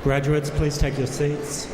Graduates, please take your seats.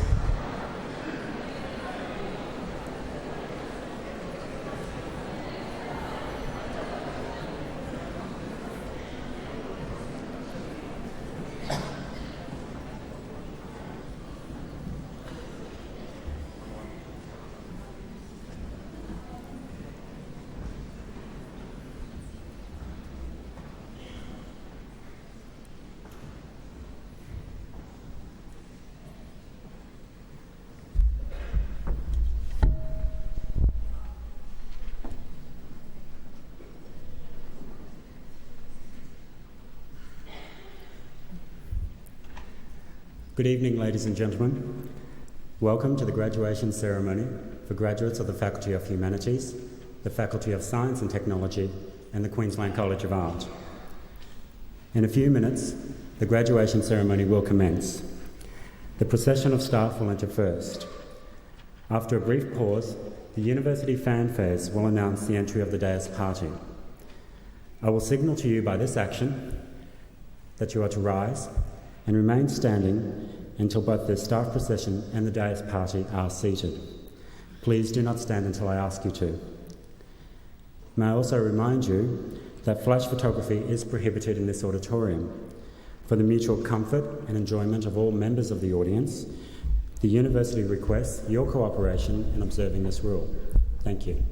Good evening, ladies and gentlemen. Welcome to the graduation ceremony for graduates of the Faculty of Humanities, the Faculty of Science and Technology, and the Queensland College of Art. In a few minutes, the graduation ceremony will commence. The procession of staff will enter first. After a brief pause, the university fanfares will announce the entry of the dais party. I will signal to you by this action that you are to rise and remain standing until both the staff procession and the dais party are seated. Please do not stand until I ask you to. May I also remind you that flash photography is prohibited in this auditorium. For the mutual comfort and enjoyment of all members of the audience, the university requests your cooperation in observing this rule. Thank you.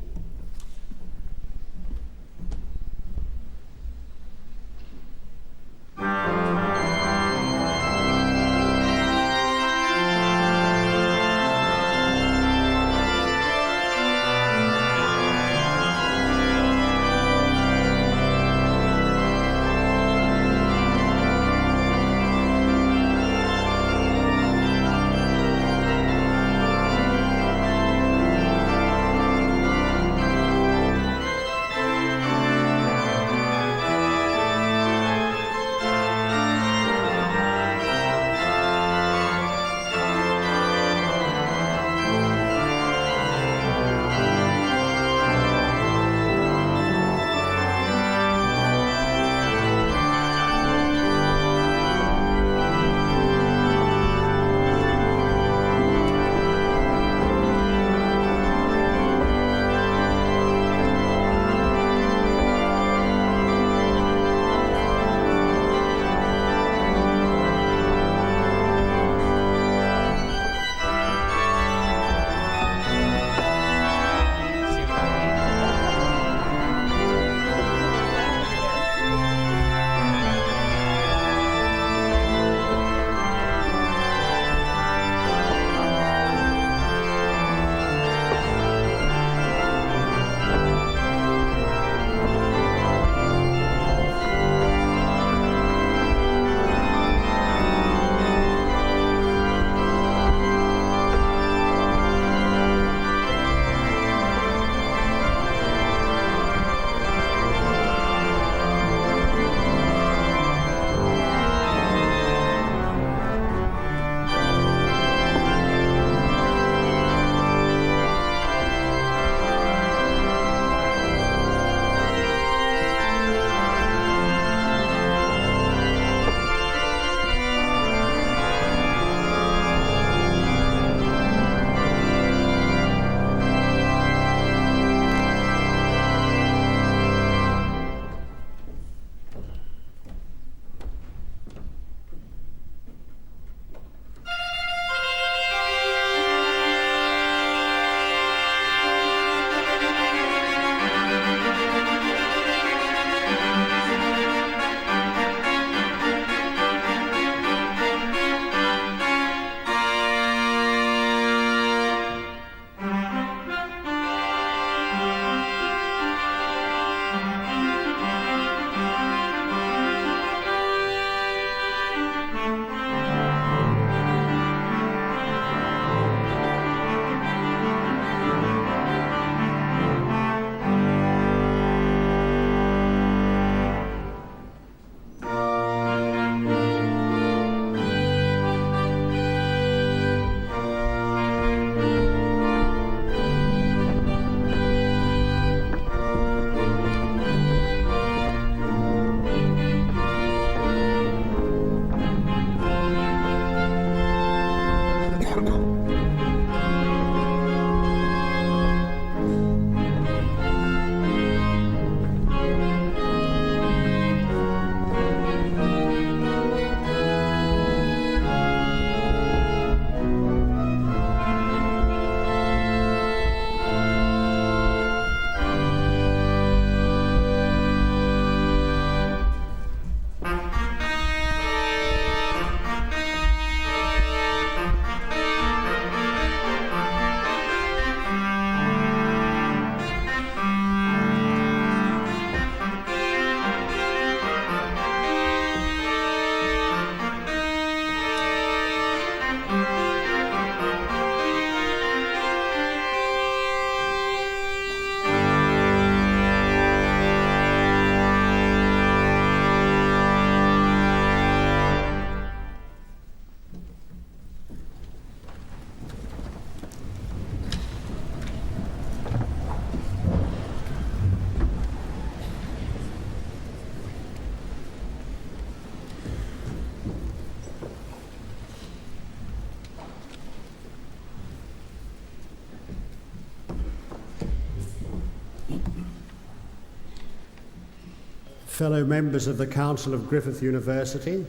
fellow members of the Council of Griffith University,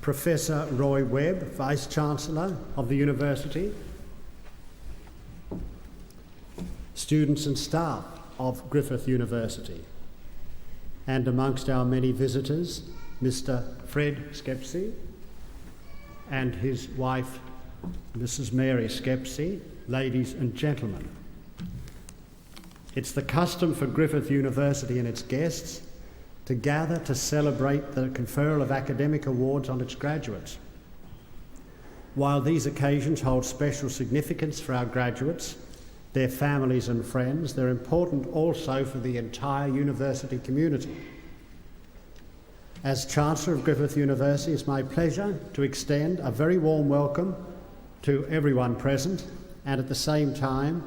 Professor Roy Webb, Vice-Chancellor of the University, students and staff of Griffith University, and amongst our many visitors, Mr. Fred Skepsey and his wife, Mrs. Mary Skepsey, ladies and gentlemen. It's the custom for Griffith University and its guests to gather to celebrate the conferral of academic awards on its graduates. While these occasions hold special significance for our graduates, their families and friends, they're important also for the entire university community. As Chancellor of Griffith University, it's my pleasure to extend a very warm welcome to everyone present, and at the same time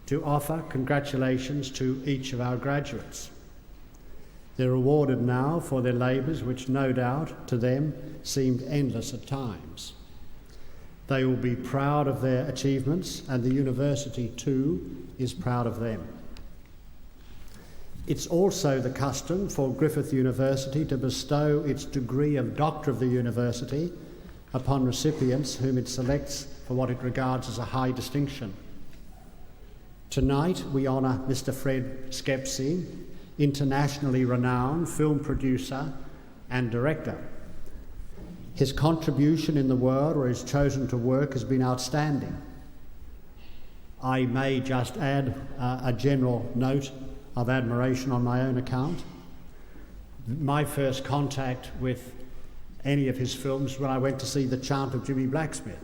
to offer congratulations to each of our graduates. They're awarded now for their labours, which no doubt to them seemed endless at times. They will be proud of their achievements, and the university too is proud of them. It's also the custom for Griffith University to bestow its degree of Doctor of the University upon recipients whom it selects for what it regards as a high distinction. Tonight we honour Mr. Fred Skepsey, internationally renowned film producer and director. His contribution in the world where he's chosen to work has been outstanding. I may just add a general note of admiration on my own account. My first contact with any of his films when I went to see The Chant of Jimmy Blacksmith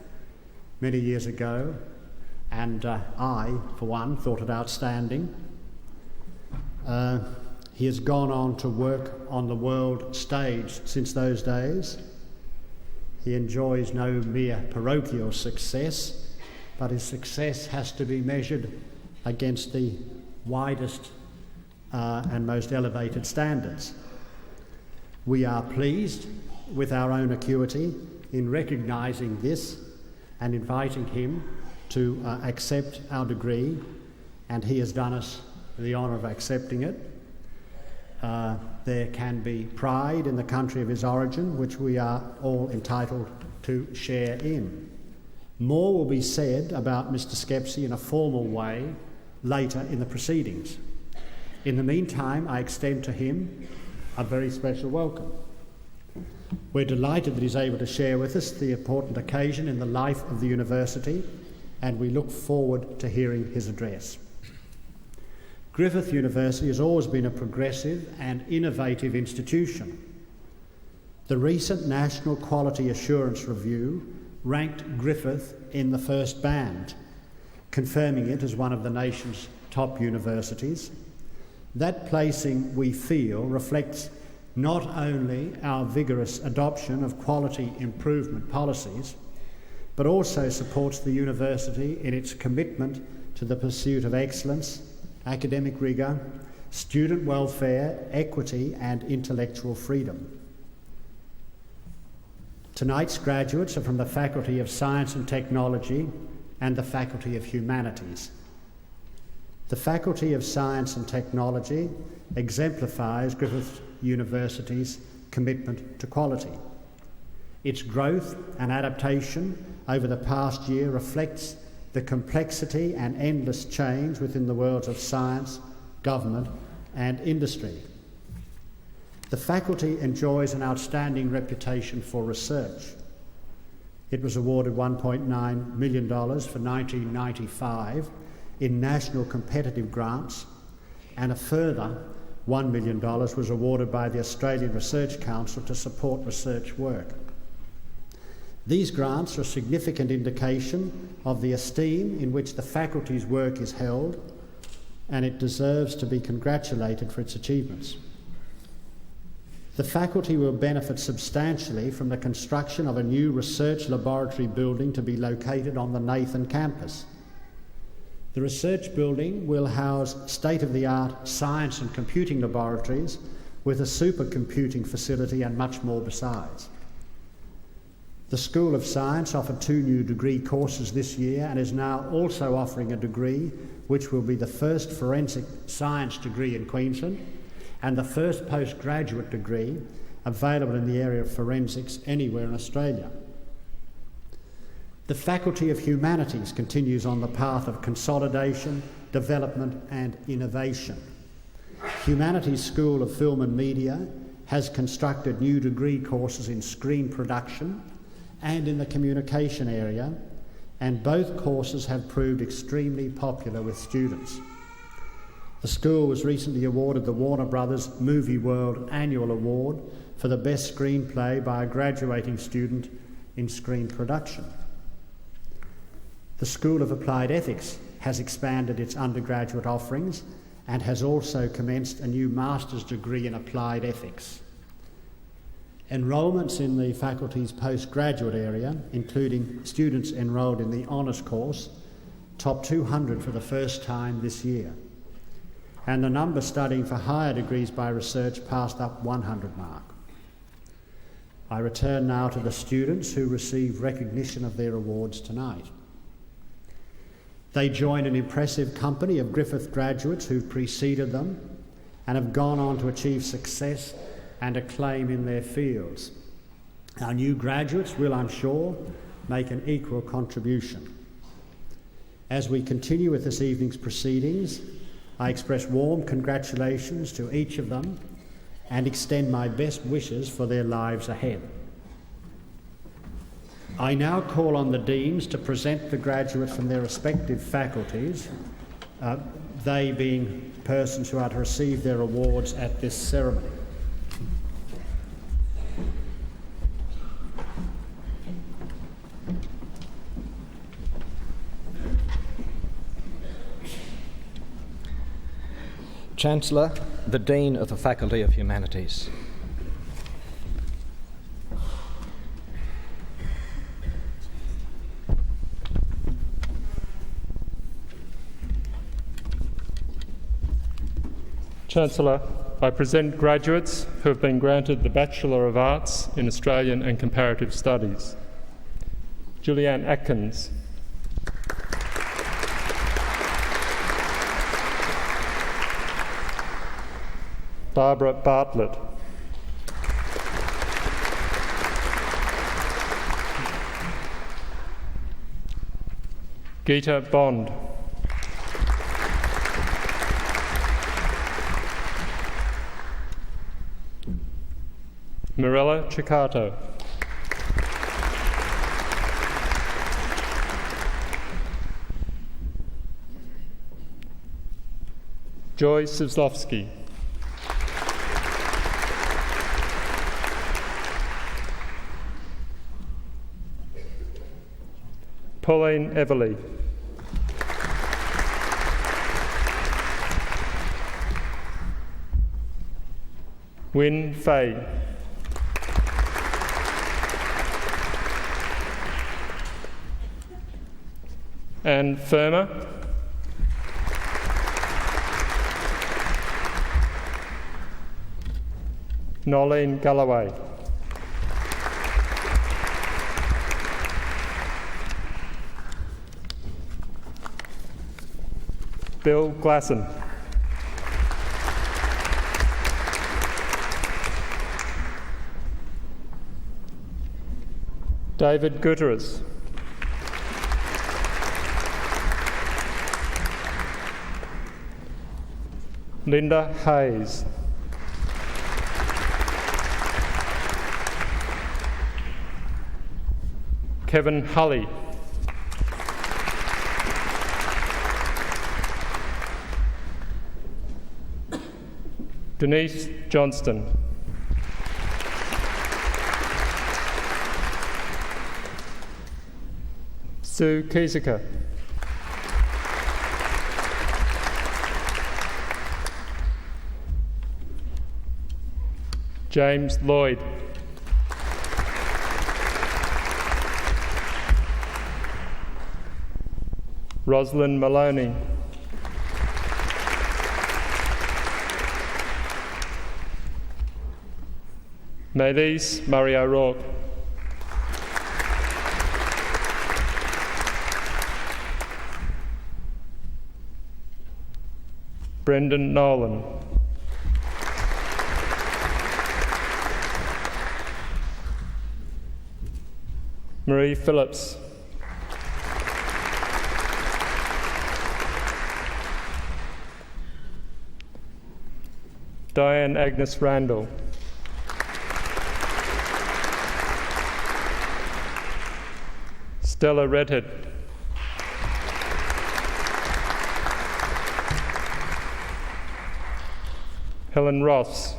many years ago, and I, for one, thought it outstanding. He has gone on to work on the world stage since those days. He enjoys no mere parochial success, but his success has to be measured against the widest and most elevated standards. We are pleased with our own acuity in recognising this and inviting him to accept our degree, and he has done us the honour of accepting it. There can be pride in the country of his origin, which we are all entitled to share in. More will be said about Mr. Skepsey in a formal way later in the proceedings. In the meantime, I extend to him a very special welcome. We're delighted that he's able to share with us the important occasion in the life of the university, and we look forward to hearing his address. Griffith University has always been a progressive and innovative institution. The recent National Quality Assurance Review ranked Griffith in the first band, confirming it as one of the nation's top universities. That placing, we feel, reflects not only our vigorous adoption of quality improvement policies, but also supports the university in its commitment to the pursuit of excellence, academic rigour, student welfare, equity and intellectual freedom. Tonight's graduates are from the Faculty of Science and Technology and the Faculty of Humanities. The Faculty of Science and Technology exemplifies Griffith University's commitment to quality. Its growth and adaptation over the past year reflects the complexity and endless change within the worlds of science, government and industry. The faculty enjoys an outstanding reputation for research. It was awarded $1.9 million for 1995 in national competitive grants, and a further $1 million was awarded by the Australian Research Council to support research work. These grants are a significant indication of the esteem in which the faculty's work is held, and it deserves to be congratulated for its achievements. The faculty will benefit substantially from the construction of a new research laboratory building to be located on the Nathan campus. The research building will house state-of-the-art science and computing laboratories with a supercomputing facility and much more besides. The School of Science offered 2 new degree courses this year and is now also offering a degree which will be the first forensic science degree in Queensland and the first postgraduate degree available in the area of forensics anywhere in Australia. The Faculty of Humanities continues on the path of consolidation, development and innovation. Humanities School of Film and Media has constructed new degree courses in screen production and in the communication area, and both courses have proved extremely popular with students. The school was recently awarded the Warner Brothers Movie World Annual Award for the best screenplay by a graduating student in screen production. The School of Applied Ethics has expanded its undergraduate offerings and has also commenced a new master's degree in applied ethics. Enrolments in the faculty's postgraduate area, including students enrolled in the honours course, topped 200 for the first time this year, and the number studying for higher degrees by research passed up 100 mark. I return now to the students who receive recognition of their awards tonight. They join an impressive company of Griffith graduates who preceded them and have gone on to achieve success and acclaim in their fields. Our new graduates will, I'm sure, make an equal contribution. As we continue with this evening's proceedings, I express warm congratulations to each of them and extend my best wishes for their lives ahead. I now call on the deans to present the graduates from their respective faculties, they being persons who are to receive their awards at this ceremony. Chancellor, the Dean of the Faculty of Humanities. Chancellor, I present graduates who have been granted the Bachelor of Arts in Australian and Comparative Studies. Julianne Atkins. Barbara Bartlett. Geeta Bond. Mirella Ciccato. Joy Sivslovsky. Pauline Everly. Win Fay. Anne Firma. Nolene Galloway. Bill Glasson. David Gutierrez. Linda Hayes. Kevin Hulley. Denise Johnston. Sue Kieseke. James Lloyd. Rosalind Maloney. Maylise Murray O'Rourke. Brendan Nolan. Marie Phillips. Diane Agnes Randall. Stella Redhead. Helen Ross.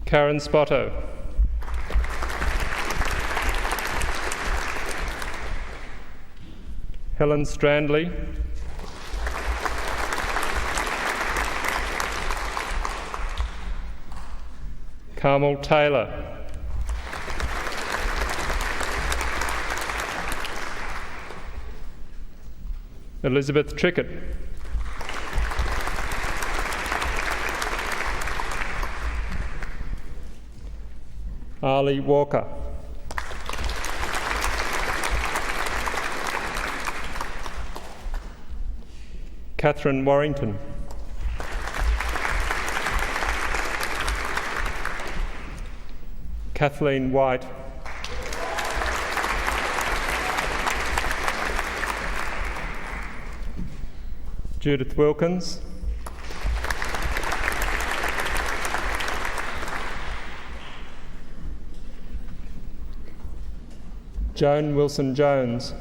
Karen Spotto. Helen Strandley. Carmel Taylor. Elizabeth Trickett. Ali Walker. Catherine Warrington. Kathleen White. Judith Wilkins. Joan Wilson-Jones.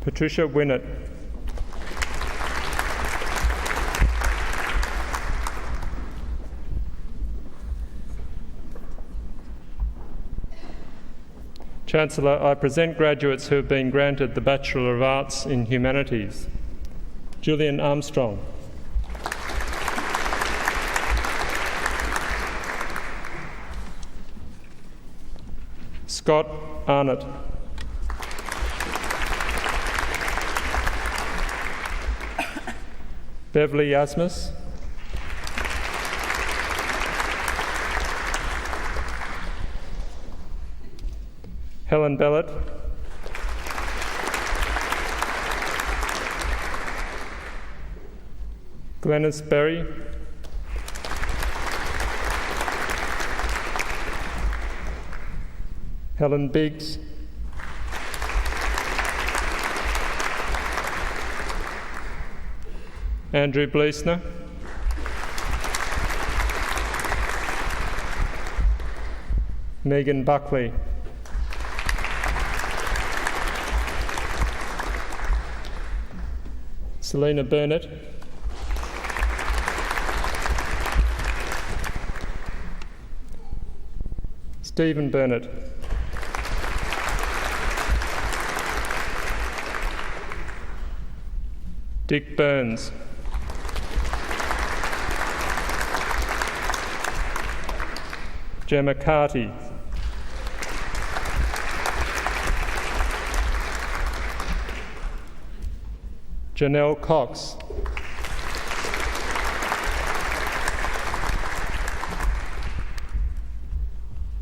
Patricia Winnett. Chancellor, I present graduates who have been granted the Bachelor of Arts in Humanities. Julian Armstrong. Scott Arnott. Beverly Yasmus. Helen Bellett. Glenys Berry. Helen Biggs. Andrew Bleesner. Megan Buckley. Selena Burnett. Stephen Burnett. Dick Burns. Gemma Carty. Janelle Cox.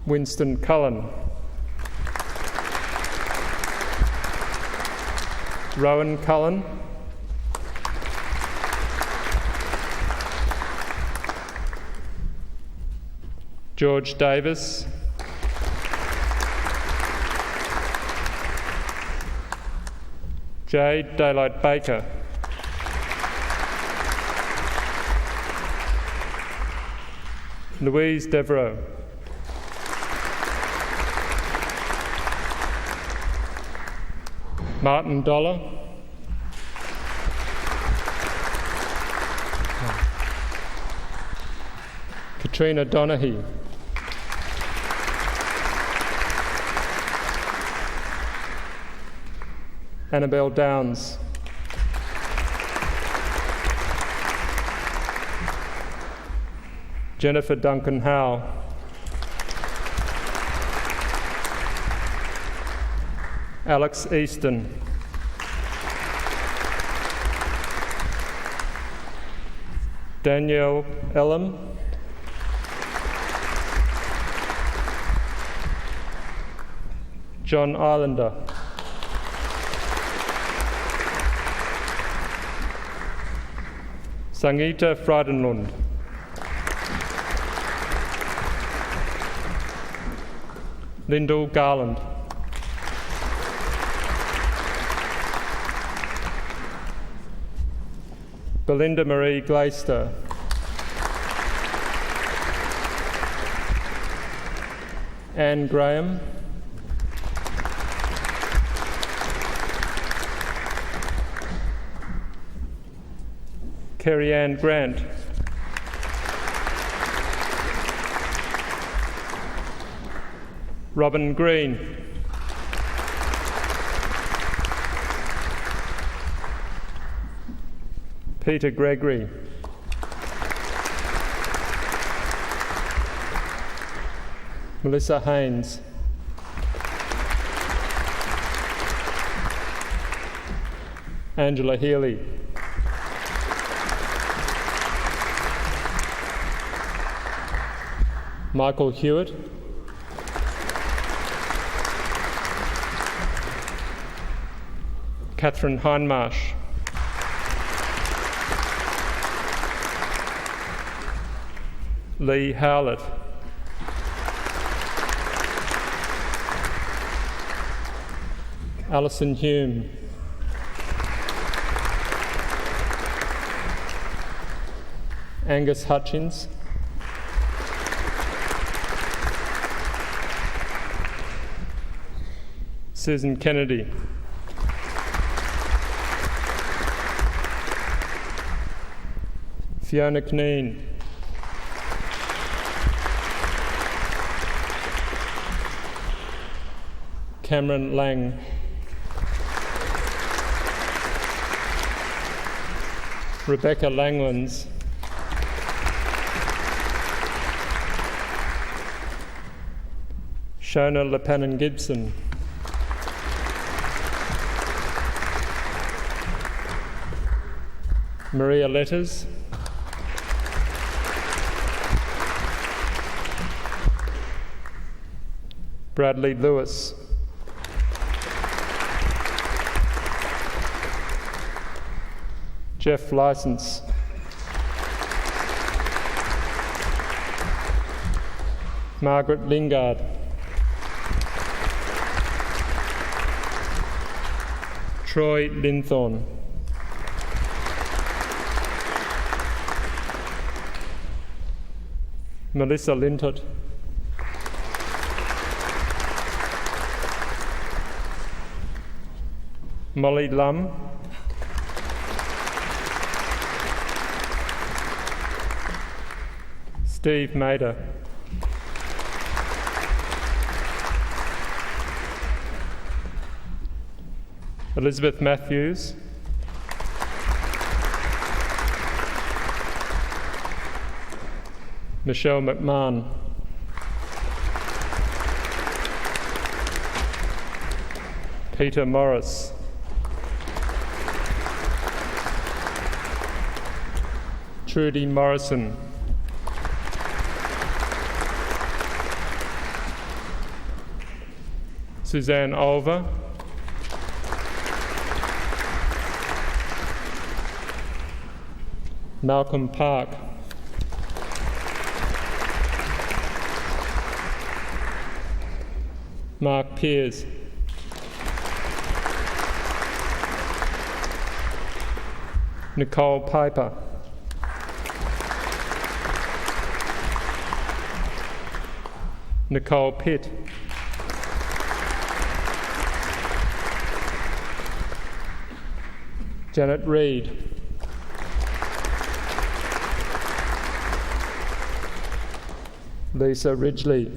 Winston Cullen. Rowan Cullen. George Davis. Jade Daylight Baker. Louise Devereaux. Martin Dollar. Katrina Donaghy. Annabelle Downs. Jennifer Duncan Howe. Alex Easton. Danielle Elam. John Islander. Sangita Frydenlund. Lyndall Garland. Belinda Marie Glaister. Anne Graham. Kerry Ann Grant. Robin Green. Peter Gregory. Melissa Haynes. Angela Healy. Michael Hewitt. Catherine Hindmarsh. Lee Howlett. Alison Hume. Angus Hutchins. Susan Kennedy. Fiona Kneen. Cameron Lang. Rebecca Langlands. Shona Lepanen Gibson. Maria Letters. Bradley Lewis. Jeff Licence. Margaret Lingard. Troy Linthorne. Melissa Lintott. Molly Lum. Steve Mader. Elizabeth Matthews. Michelle McMahon. Peter Morris. Trudy Morrison. Suzanne Olver. Malcolm Park. Mark Pears. Nicole Piper. Nicole Pitt. Janet Reid. Lisa Ridgely.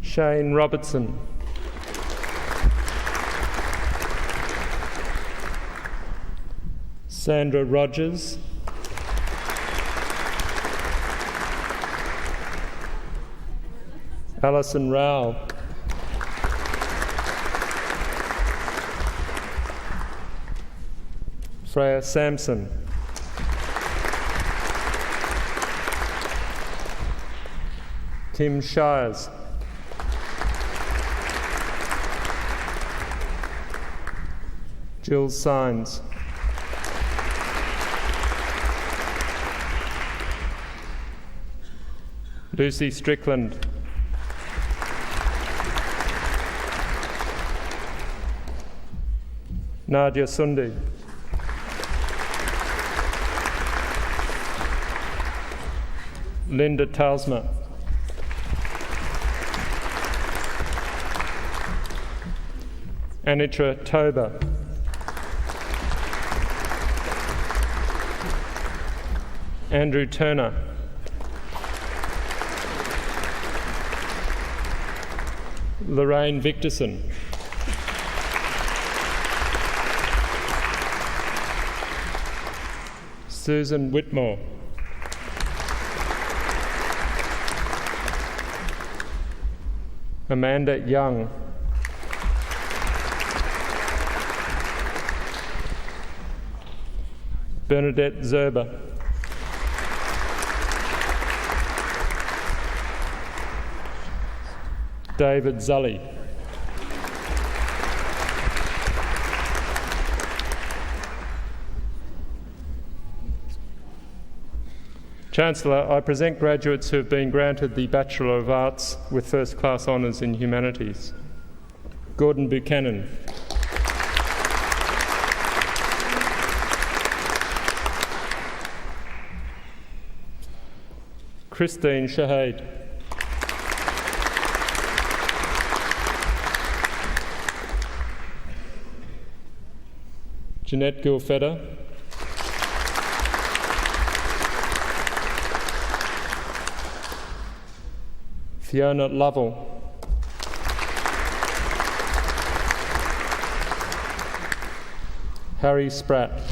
Shane Robertson. Sandra Rogers. Alison Rao. Freya Sampson. Tim Shires. Jill Sines. Lucy Strickland. Nadia Sundi. Linda Talsma. Anitra Toba. Andrew Turner. Lorraine Victorson. Susan Whitmore. Amanda Young. Bernadette Zerber. David Zully. Chancellor, I present graduates who have been granted the Bachelor of Arts with First Class Honours in Humanities. Gordon Buchanan. Christine Shahade. Jeanette Gilfedder. Fiona Lovell. Harry Spratt.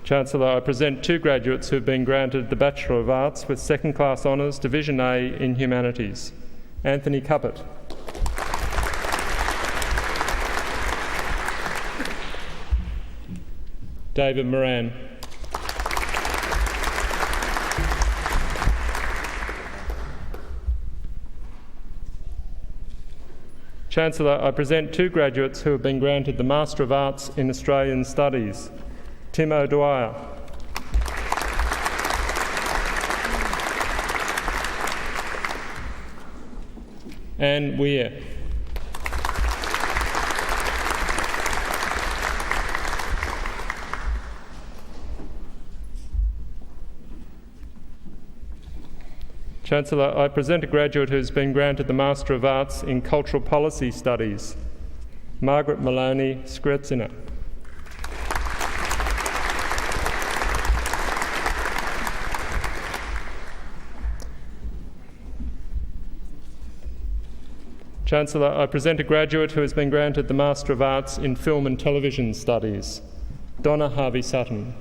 Chancellor, I present two graduates who have been granted the Bachelor of Arts with Second Class Honours, Division A in Humanities. Anthony Cuppett. David Moran. Chancellor, I present two graduates who have been granted the Master of Arts in Australian Studies. Tim O'Dwyer. Anne Weir. Chancellor, I present a graduate who has been granted the Master of Arts in Cultural Policy Studies. Margaret Maloney Skretziner. Chancellor, I present a graduate who has been granted the Master of Arts in Film and Television Studies. Donna Harvey-Sutton.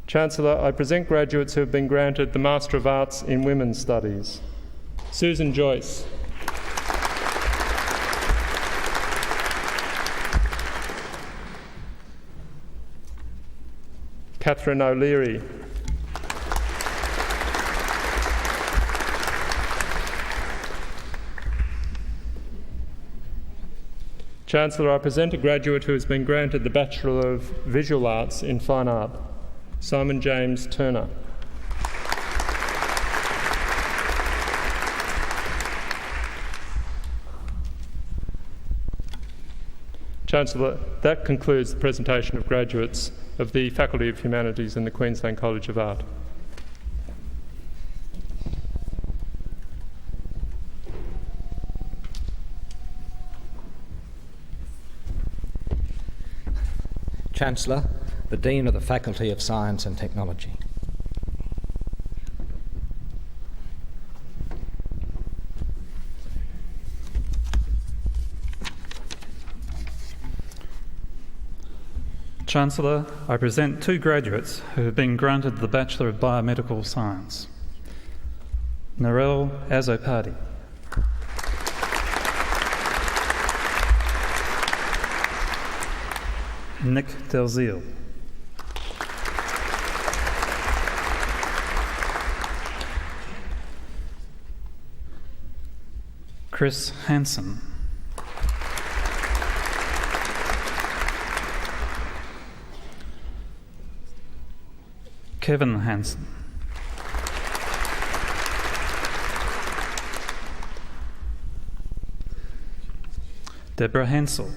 Chancellor, I present graduates who have been granted the Master of Arts in Women's Studies. Susan Joyce. Catherine O'Leary. Chancellor, I present a graduate who has been granted the Bachelor of Visual Arts in Fine Art. Simon James Turner. Chancellor, that concludes the presentation of graduates of the Faculty of Humanities in the Queensland College of Art. Chancellor, the Dean of the Faculty of Science and Technology. Chancellor, I present two graduates who have been granted the Bachelor of Biomedical Science. Narelle Azzopardi. Nick Delzeal. Chris Hansen. Kevin Hansen. Deborah Hansel.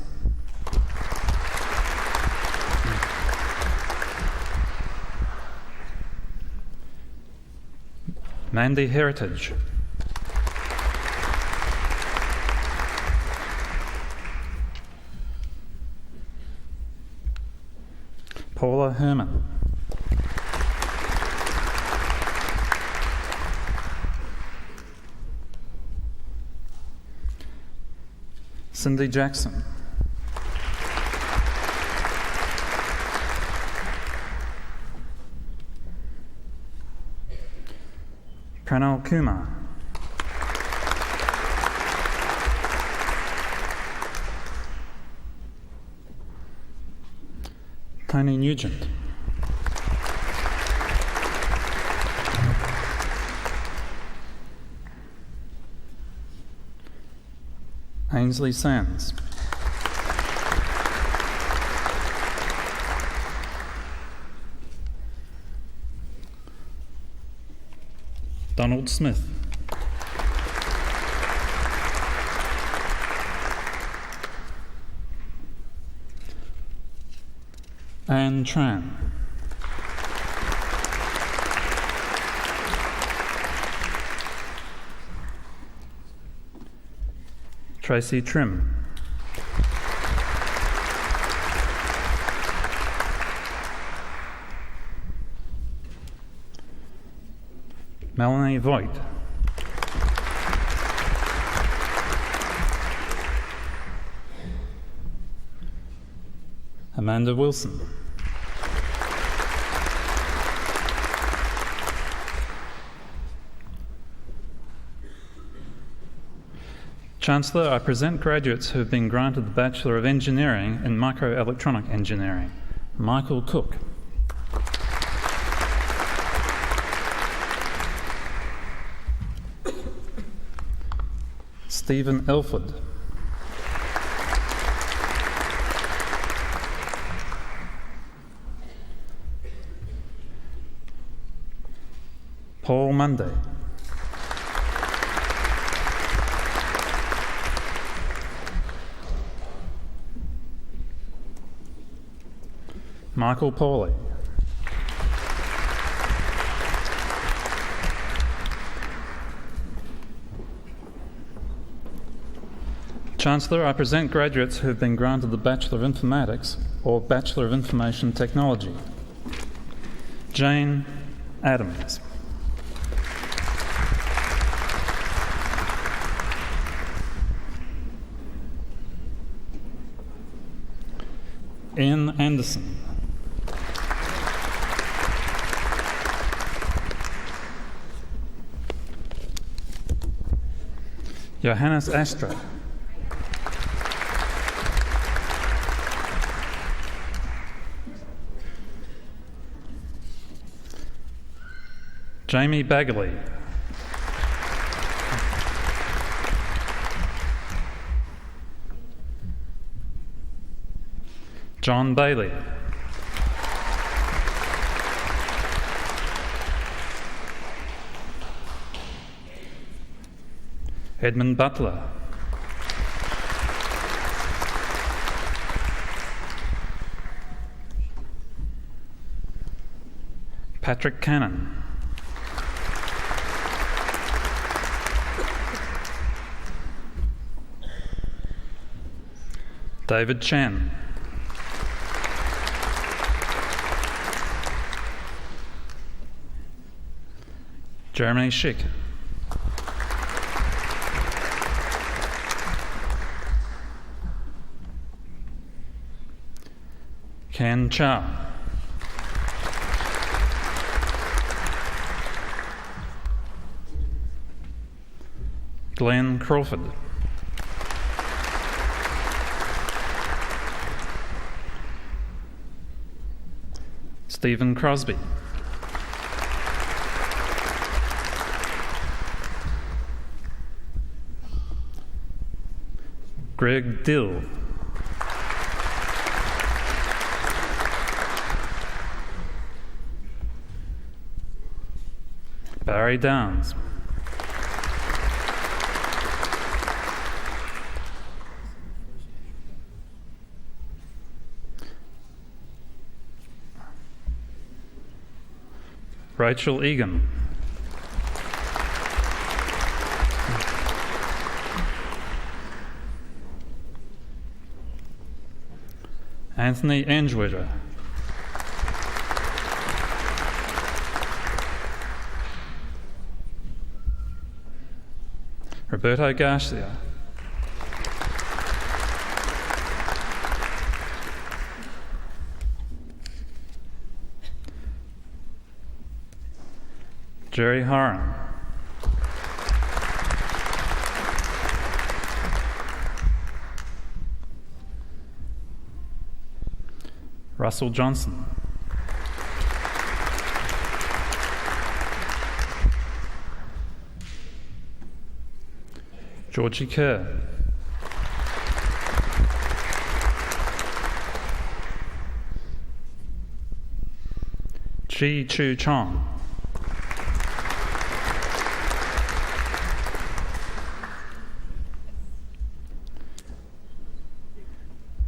Mandy Heritage. Paula Herman. Cindy Jackson. Pranal Kumar. Tony Nugent. Ainsley Sands. Donald Smith. Anne Tran. Tracy Trim. Melanie Voigt. Amanda Wilson. Chancellor, I present graduates who have been granted the Bachelor of Engineering in Microelectronic Engineering. Michael Cook. Stephen Elford. Paul Munday. Michael Pauly. Chancellor, I present graduates who have been granted the Bachelor of Informatics or Bachelor of Information Technology. Jane Adams. Ian Anderson. Johannes Astra. Jamie Bagley. John Bailey. Edmund Butler. Patrick Cannon. David Chen. Jeremy Schick. Ken Chow. Glenn Crawford. Stephen Crosby. Greg Dill. Barry Downs. Rachel Egan. Anthony Angewidder. Roberto Garcia. Jerry Horan. Russell Johnson. Georgie Kerr. Chi Chu Chong.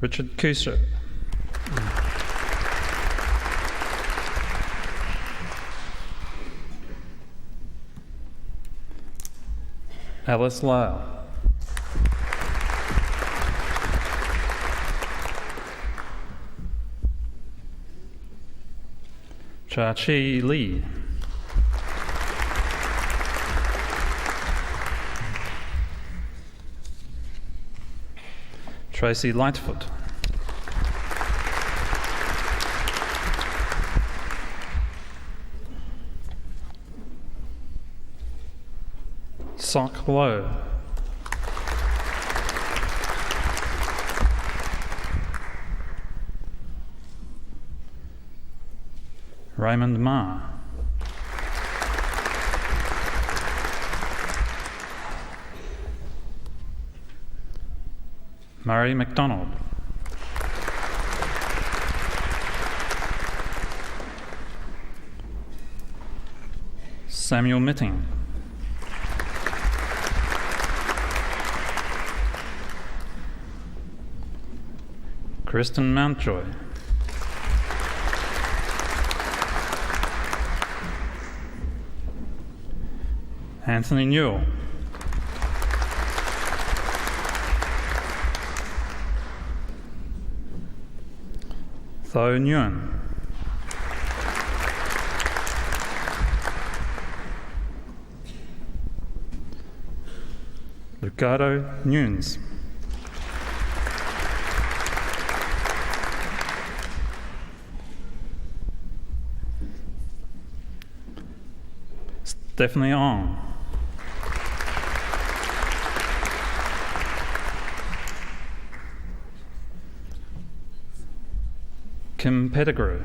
Richard Kuser. Alice Lyle. Cha-Chi Lee. Tracy Lightfoot. Sock Low. Raymond Ma. Murray MacDonald. Samuel Mitting. Kristen Mountjoy. Anthony Newell. Tho Nguyen. Ricardo Nunes. Stephanie Ong. Kim Pettigrew.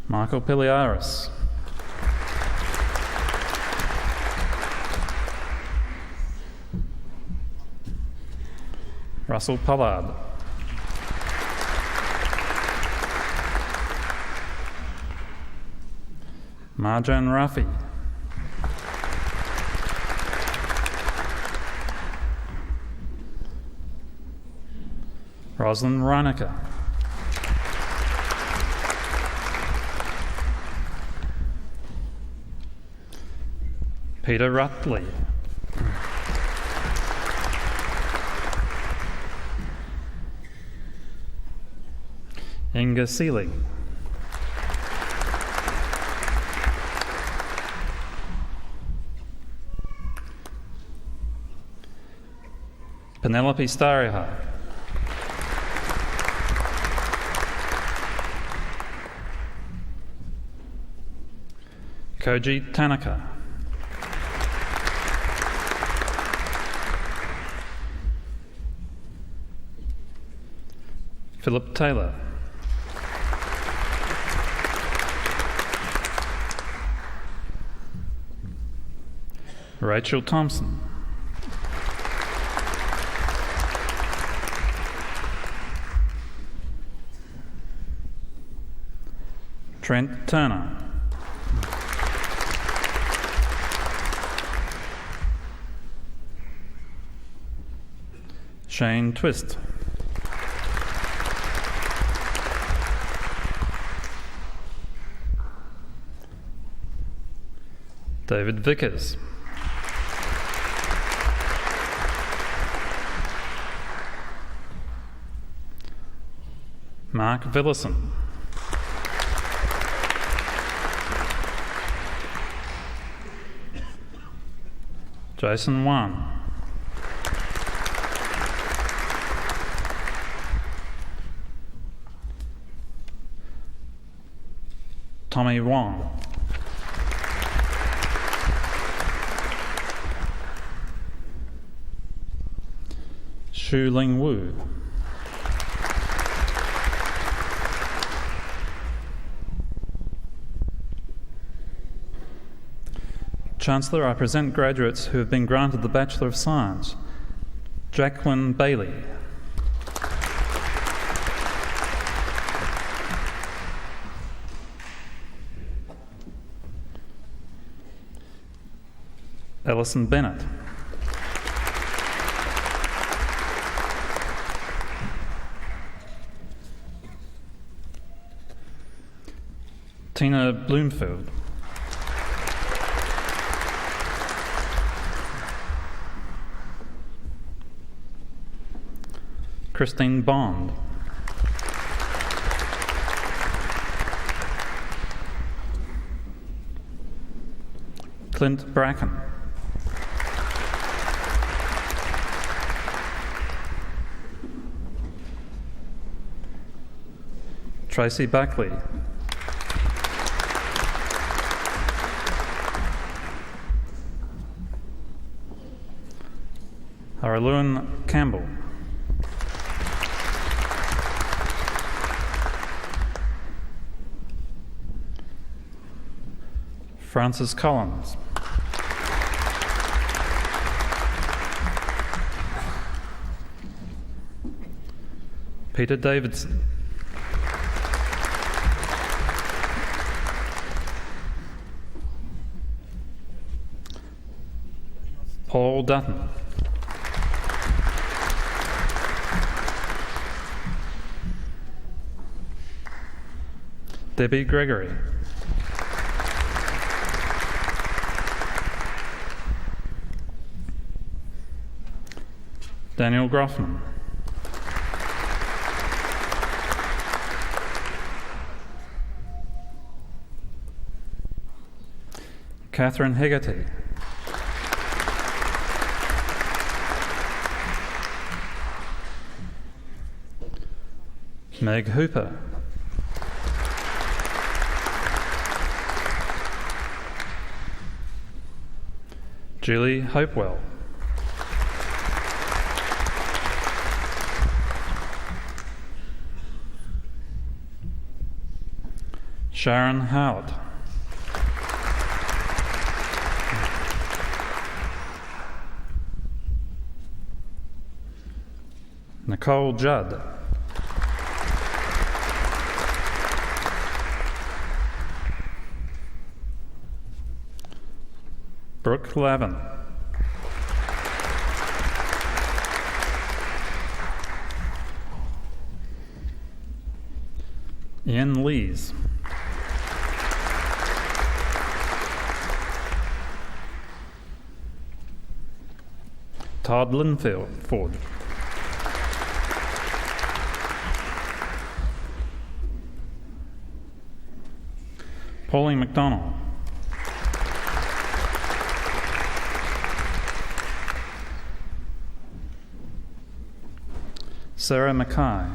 Michael Piliaris. Russell Pollard. Marjan Rafi. Rosalind Reinecker. Peter Rutley. Inga Seelig. Penelope Stariha. Koji Tanaka. Philip Taylor. Rachel Thompson. Trent Turner. Shane Twist. David Vickers. Mark Villison. Jason Wan. Tommy Wong. Shu Ling Wu. Chancellor, I present graduates who have been granted the Bachelor of Science. Jacqueline Bailey. Alison Bennett. Tina Bloomfield. Christine Bond. Clint Bracken. Tracy Buckley. Araluen Campbell. Francis Collins. Peter Davidson. Paul Dutton. Debbie Gregory. Daniel Groffman. Catherine Hegarty. Meg Hooper. Julie Hopewell. Sharon Howard. Nicole Judd. Brooke Lavin. Ian Lees. Todd Linfield Ford. Pauline McDonald. Sarah Mackay.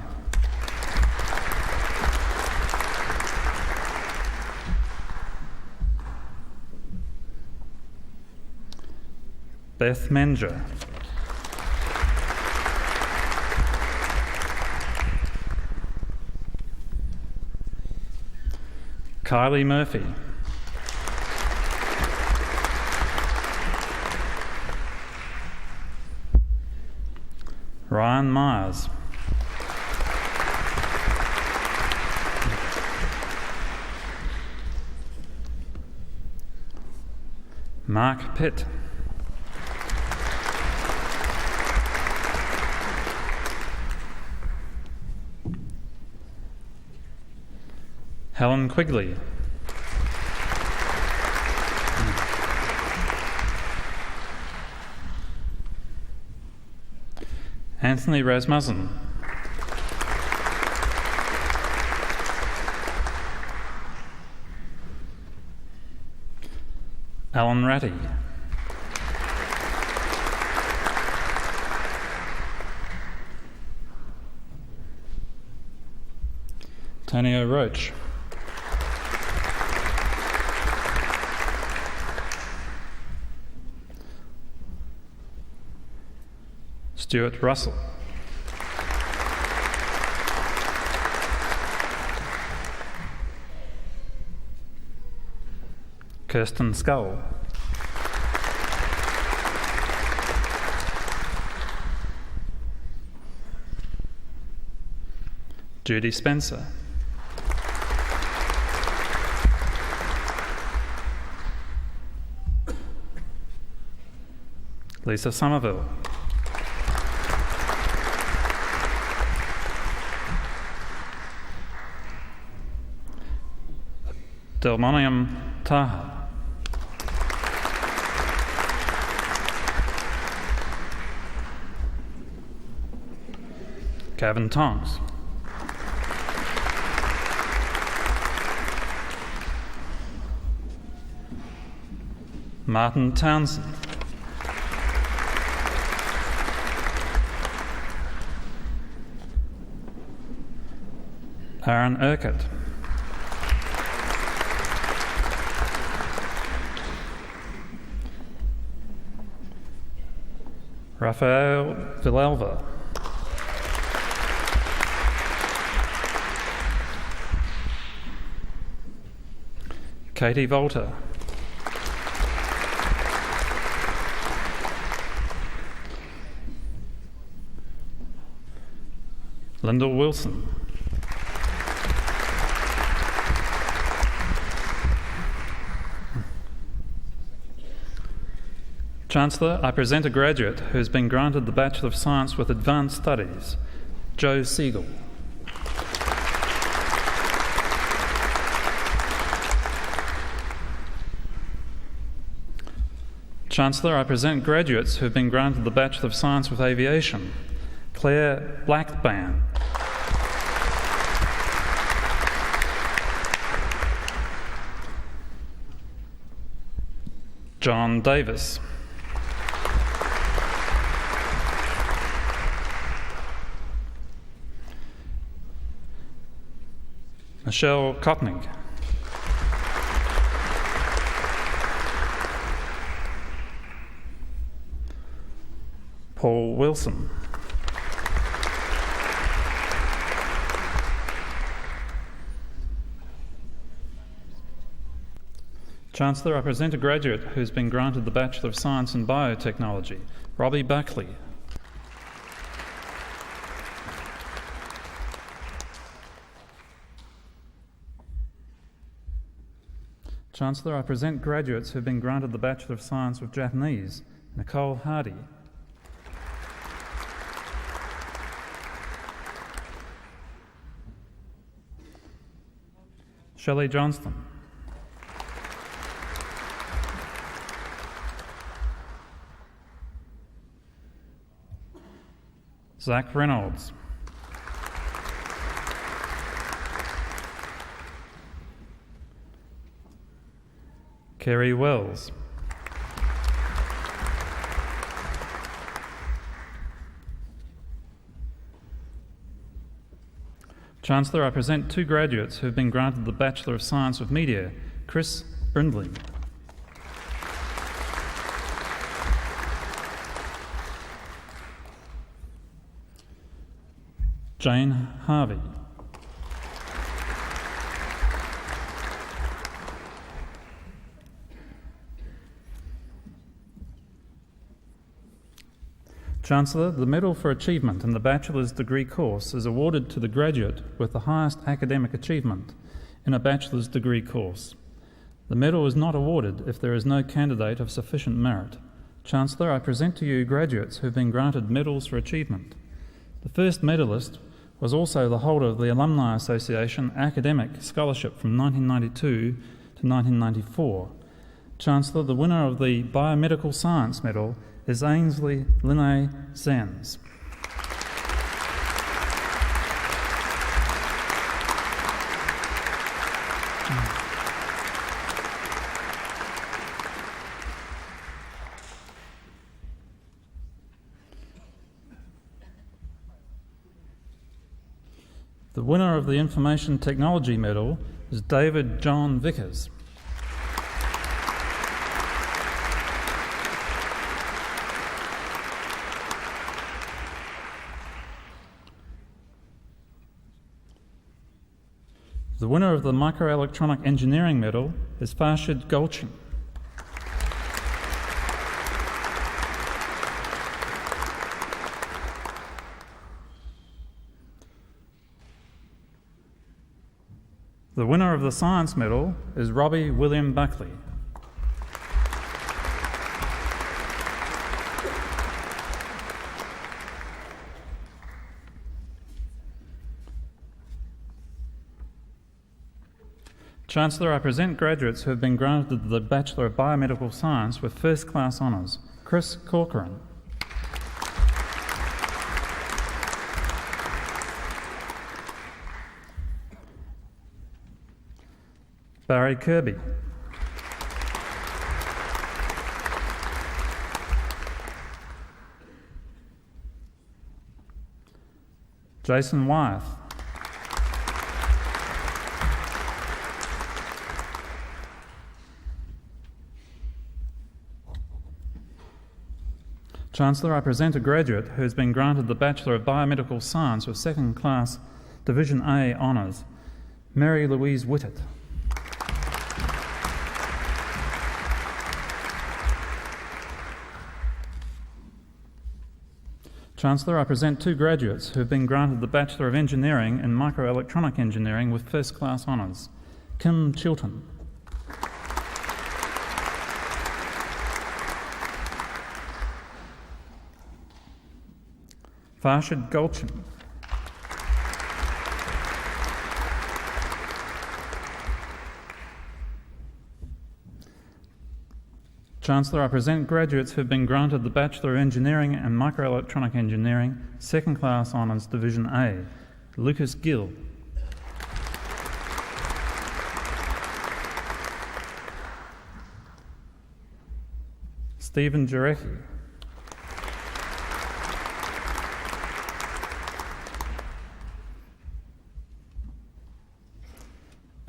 Beth Menger. Kylie Murphy. Ryan Myers. Mark Pitt. Helen Quigley. Anthony Rasmussen. Alan Ratty. Tonio Roach. Stuart Russell. Kirsten Scull. Judy Spencer. Lisa Somerville. Delmonium Taha. Gavin Tonks. Martin Townsend. Aaron Urquhart. Rafael Villalva. Katie Volta. Linda Wilson. Chancellor, I present a graduate who has been granted the Bachelor of Science with Advanced Studies, Joe Siegel. Chancellor, I present graduates who have been granted the Bachelor of Science with Aviation, Claire Blackban. John Davis. Michelle Kotning. Paul Wilson. Chancellor, I present a graduate who has been granted the Bachelor of Science in Biotechnology, Robbie Buckley. Chancellor, I present graduates who have been granted the Bachelor of Science with Japanese, Nicole Hardy. Shelley Johnston. Zach Reynolds. Kerry Wells. Chancellor, I present two graduates who have been granted the Bachelor of Science with Media, Chris Brindley. Jane Harvey. Chancellor, the Medal for Achievement in the Bachelor's Degree course is awarded to the graduate with the highest academic achievement in a bachelor's degree course. The medal is not awarded if there is no candidate of sufficient merit. Chancellor, I present to you graduates who have been granted medals for achievement. The first medalist was also the holder of the Alumni Association Academic Scholarship from 1992 to 1994. Chancellor, the winner of the Biomedical Science Medal is Ainsley Linnae Zenz. The winner of the Information Technology Medal is David John Vickers. The winner of the Microelectronic Engineering Medal is Farshid Golchin. The winner of the Science Medal is Robbie William Buckley. Chancellor, I present graduates who have been granted the Bachelor of Biomedical Science with first-class honours. Chris Corcoran. Barry Kirby. Jason Wyeth. Chancellor, I present a graduate who has been granted the Bachelor of Biomedical Science with second-class Division A honours, Mary Louise Whitted. Chancellor, I present two graduates who have been granted the Bachelor of Engineering in Microelectronic Engineering with first-class honours, Kim Chilton. Farshid Golchin. Chancellor, I present graduates who have been granted the Bachelor of Engineering and Microelectronic Engineering, second-class honours, Division A, Lucas Gill. Stephen Jarecki.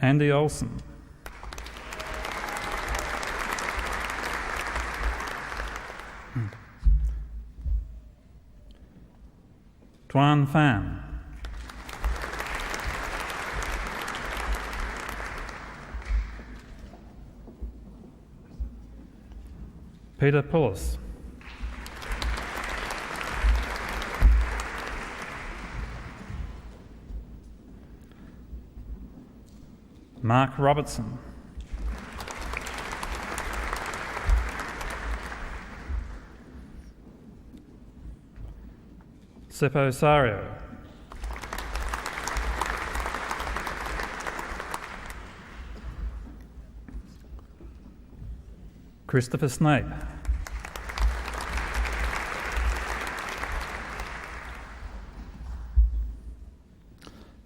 Andy Olson. Tuan Pham. Peter Pullis. Mark Robertson. Seppo Sario. Christopher Snape.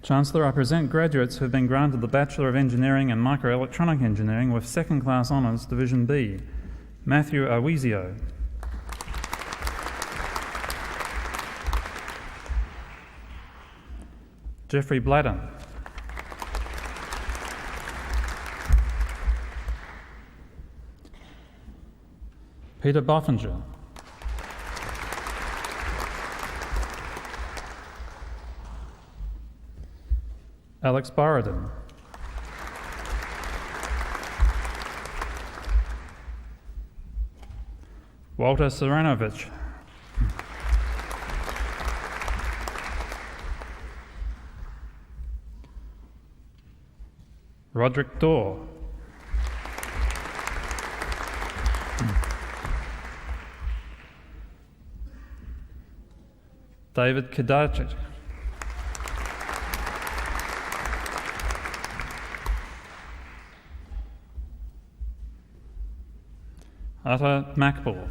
Chancellor, I present graduates who have been granted the Bachelor of Engineering and Microelectronic Engineering with second-class honours, Division B, Matthew Awizio. Jeffrey Bladden. Peter Boffinger. Alex Borodin. Walter Saranovich. Roderick Dorr. David Kedarchik. Atta Macball.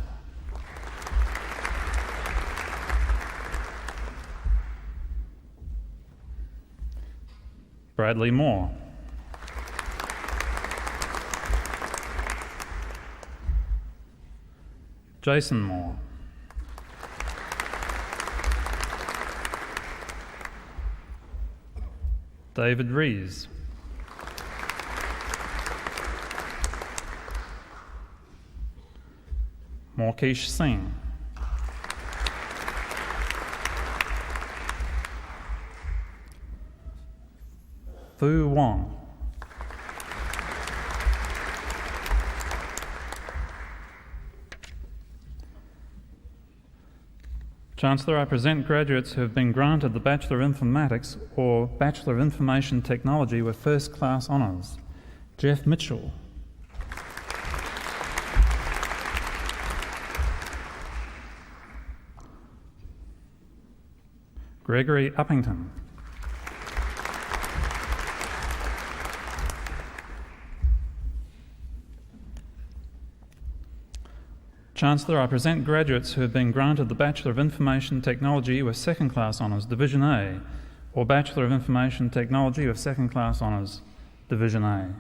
Bradley Moore. Jason Moore. David Rees. Morkesh Singh. Fu Wong. Chancellor, I present graduates who have been granted the Bachelor of Informatics or Bachelor of Information Technology with first class honours. Jeff Mitchell. Gregory Uppington. Chancellor, I present graduates who have been granted the Bachelor of Information Technology with second class honours, Division A, or Bachelor of Information Technology with second class honours, Division A.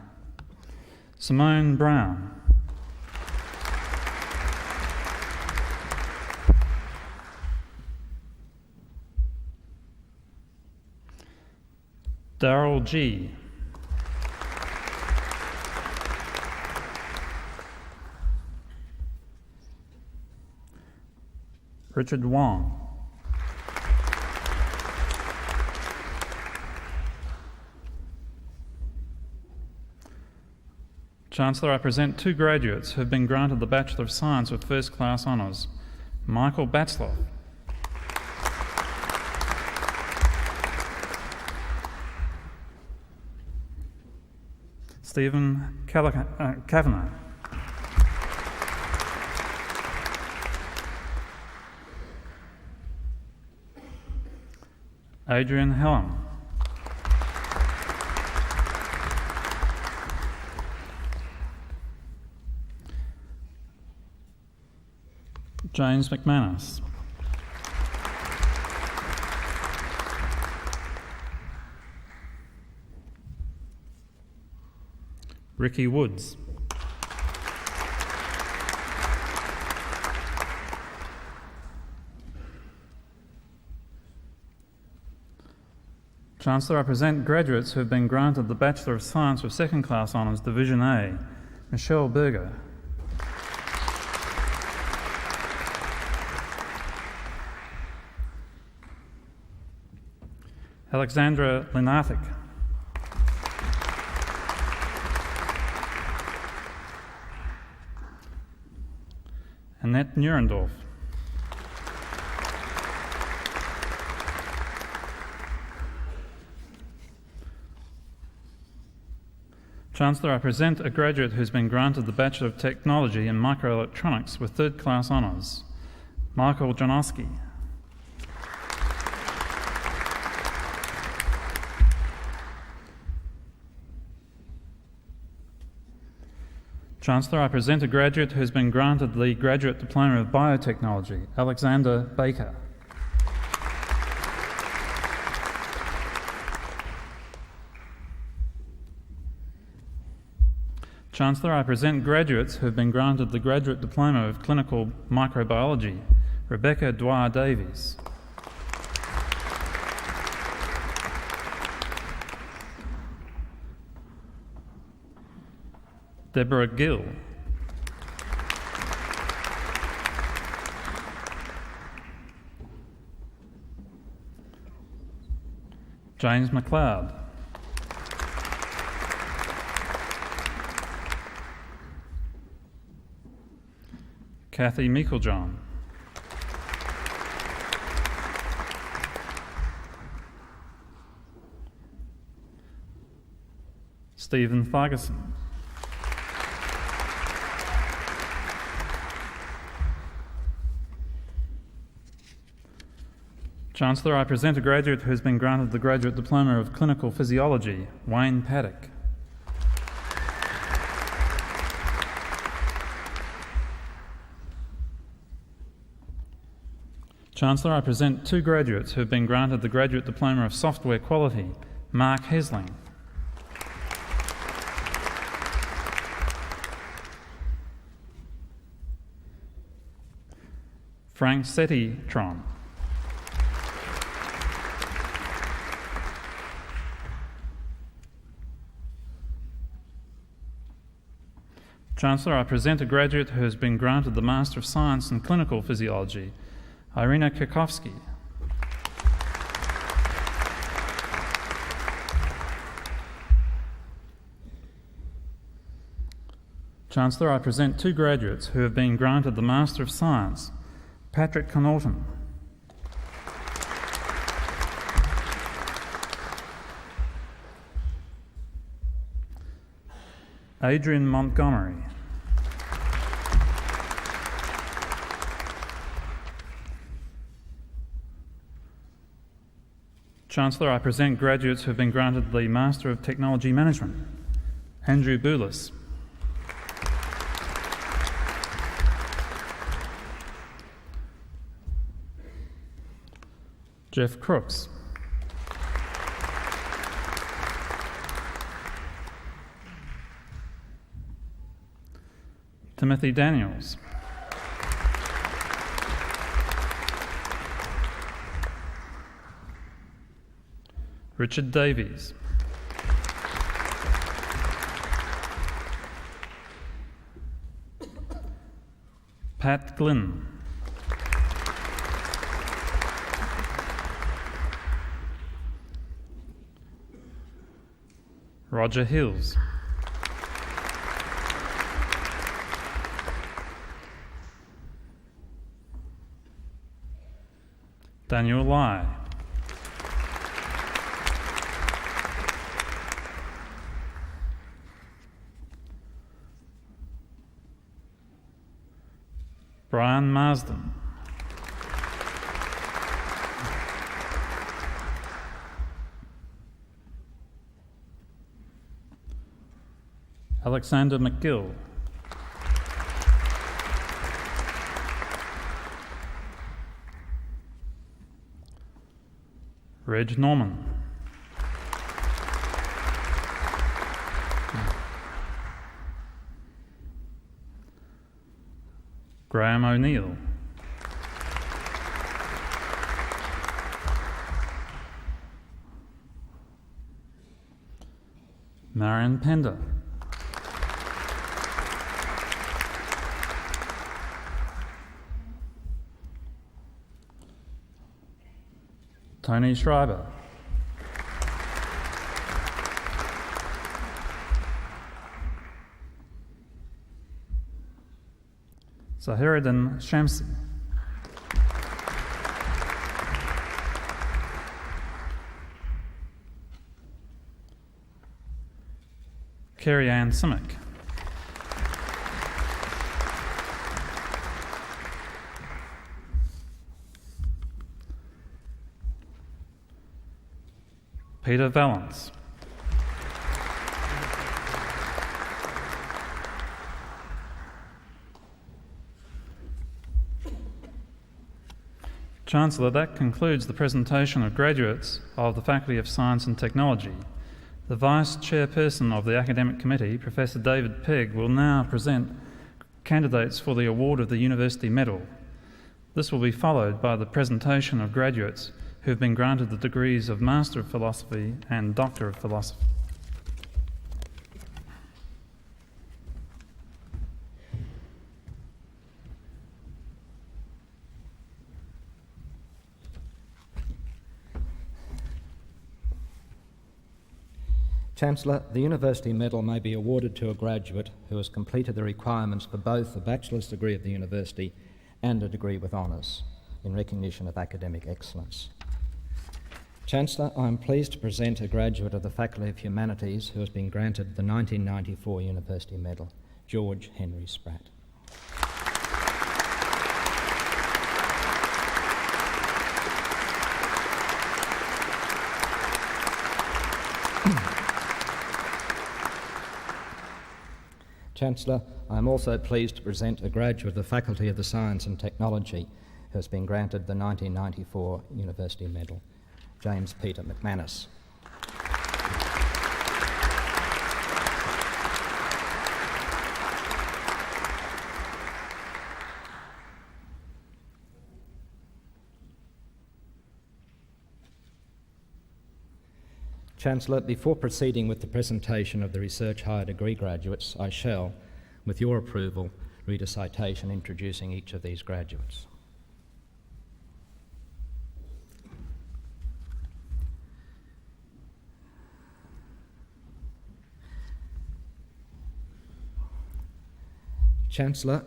Simone Brown. Darryl G. Richard Wong. Chancellor, I present two graduates who have been granted the Bachelor of Science with first class honours. Michael Batzloff. Stephen Kavanagh. Adrian Hellam. James McManus. Ricky Woods. Chancellor, I present graduates who have been granted the Bachelor of Science with second class honours, Division A. Michelle Berger. Alexandra Linarthik. Annette Nurendorf. Chancellor, I present a graduate who's been granted the Bachelor of Technology in Microelectronics with third class honours, Michael Janowski. Chancellor, I present a graduate who has been granted the Graduate Diploma of Biotechnology, Alexander Baker. Chancellor, I present graduates who have been granted the Graduate Diploma of Clinical Microbiology, Rebecca Dwyer-Davies. Deborah Gill. James McLeod. Kathy Meiklejohn. Stephen Farguson. Chancellor, I present a graduate who has been granted the Graduate Diploma of Clinical Physiology, Wayne Paddock. Chancellor, I present two graduates who have been granted the Graduate Diploma of Software Quality, Mark Hesling. Frank Setti-Tron. Chancellor, I present a graduate who has been granted the Master of Science in Clinical Physiology, Irina Kirkovsky. Chancellor, I present two graduates who have been granted the Master of Science, Patrick Connaughton. Adrian Montgomery. Chancellor, I present graduates who have been granted the Master of Technology Management, Andrew Boulis. Jeff Crooks. Timothy Daniels. Richard Davies. Pat Glynn. Roger Hills. Daniel Lai. Brian Marsden. Alexander McGill. Reg Norman. Graham O'Neill. Marion Pender. Tony Schreiber. Zahiruddin Shamsi. Kerry Ann Simic. Peter Valance. Chancellor, that concludes the presentation of graduates of the Faculty of Science and Technology. The Vice Chairperson of the Academic Committee, Professor David Pegg, will now present candidates for the award of the University Medal. This will be followed by the presentation of graduates who have been granted the degrees of Master of Philosophy and Doctor of Philosophy. Chancellor, the University Medal may be awarded to a graduate who has completed the requirements for both a bachelor's degree of the university and a degree with honours in recognition of academic excellence. Chancellor, I am pleased to present a graduate of the Faculty of Humanities who has been granted the 1994 University Medal, George Henry Spratt. Chancellor, I am also pleased to present a graduate of the Faculty of the Science and Technology who has been granted the 1994 University Medal, James Peter McManus. Chancellor, before proceeding with the presentation of the Research Higher Degree graduates, I shall, with your approval, read a citation introducing each of these graduates. Chancellor,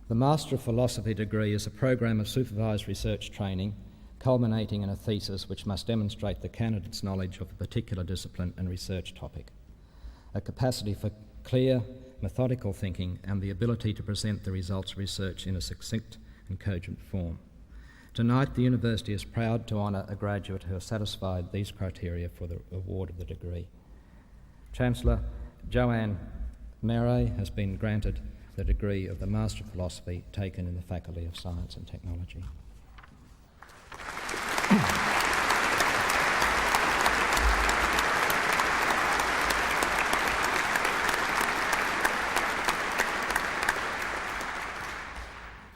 the Master of Philosophy degree is a program of supervised research training culminating in a thesis which must demonstrate the candidate's knowledge of a particular discipline and research topic, a capacity for clear, methodical thinking, and the ability to present the results of research in a succinct and cogent form. Tonight, the University is proud to honour a graduate who has satisfied these criteria for the award of the degree. Chancellor, Joanne Murray has been granted the degree of the Master of Philosophy taken in the Faculty of Science and Technology.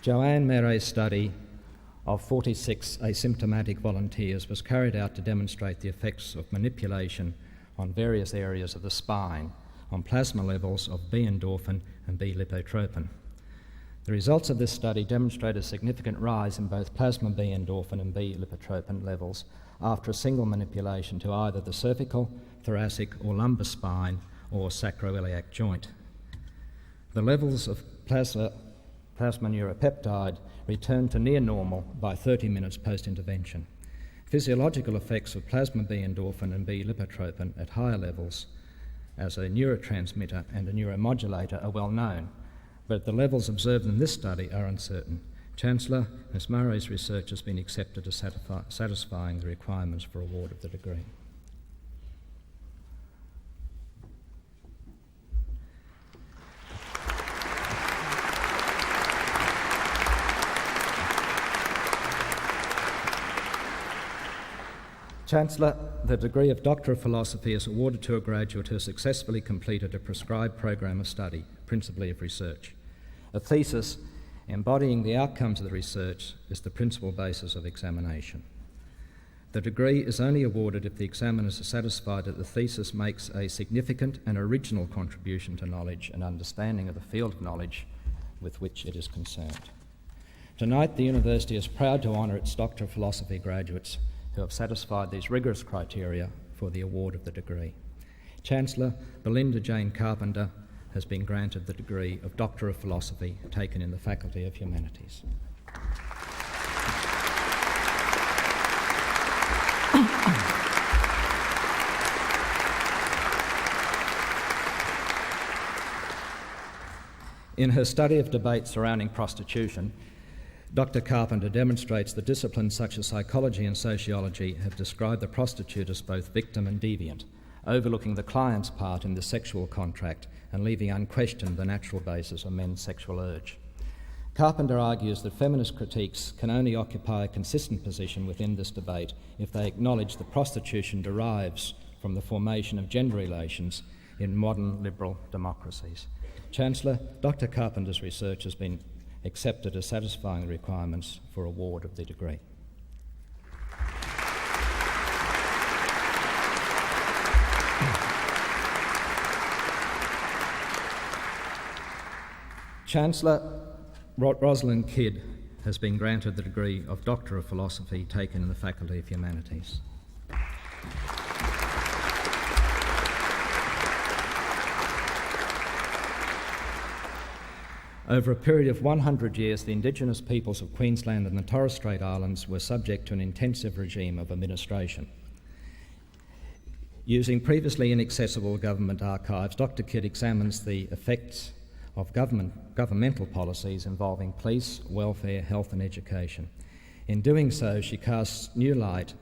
Joanne Murray's study of 46 asymptomatic volunteers was carried out to demonstrate the effects of manipulation on various areas of the spine on plasma levels of B endorphin and B lipotropin. The results of this study demonstrate a significant rise in both plasma B endorphin and B lipotropin levels after a single manipulation to either the cervical, thoracic or lumbar spine or sacroiliac joint. The levels of plasma neuropeptide returned to near normal by 30 minutes post-intervention. Physiological effects of plasma B endorphin and B lipotropin at higher levels as a neurotransmitter and a neuromodulator are well known, but the levels observed in this study are uncertain. Chancellor, Ms Murray's research has been accepted as satisfying the requirements for award of the degree. Chancellor, the degree of Doctor of Philosophy is awarded to a graduate who has successfully completed a prescribed program of study, principally of research. A thesis embodying the outcomes of the research is the principal basis of examination. The degree is only awarded if the examiners are satisfied that the thesis makes a significant and original contribution to knowledge and understanding of the field of knowledge with which it is concerned. Tonight, the University is proud to honour its Doctor of Philosophy graduates who have satisfied these rigorous criteria for the award of the degree. Chancellor Belinda Jane Carpenter has been granted the degree of Doctor of Philosophy taken in the Faculty of Humanities. In her study of debate surrounding prostitution, Dr. Carpenter demonstrates that disciplines such as psychology and sociology have described the prostitute as both victim and deviant, overlooking the client's part in the sexual contract and leaving unquestioned the natural basis of men's sexual urge. Carpenter argues that feminist critiques can only occupy a consistent position within this debate if they acknowledge that prostitution derives from the formation of gender relations in modern liberal democracies. Chancellor, Dr. Carpenter's research has been accepted as satisfying the requirements for award of the degree. Chancellor Rosalind Kidd has been granted the degree of Doctor of Philosophy taken in the Faculty of Humanities. Over a period of 100 years, the Indigenous peoples of Queensland and the Torres Strait Islands were subject to an intensive regime of administration. Using previously inaccessible government archives, Dr. Kidd examines the effects of governmental policies involving police, welfare, health and education. In doing so, she casts new light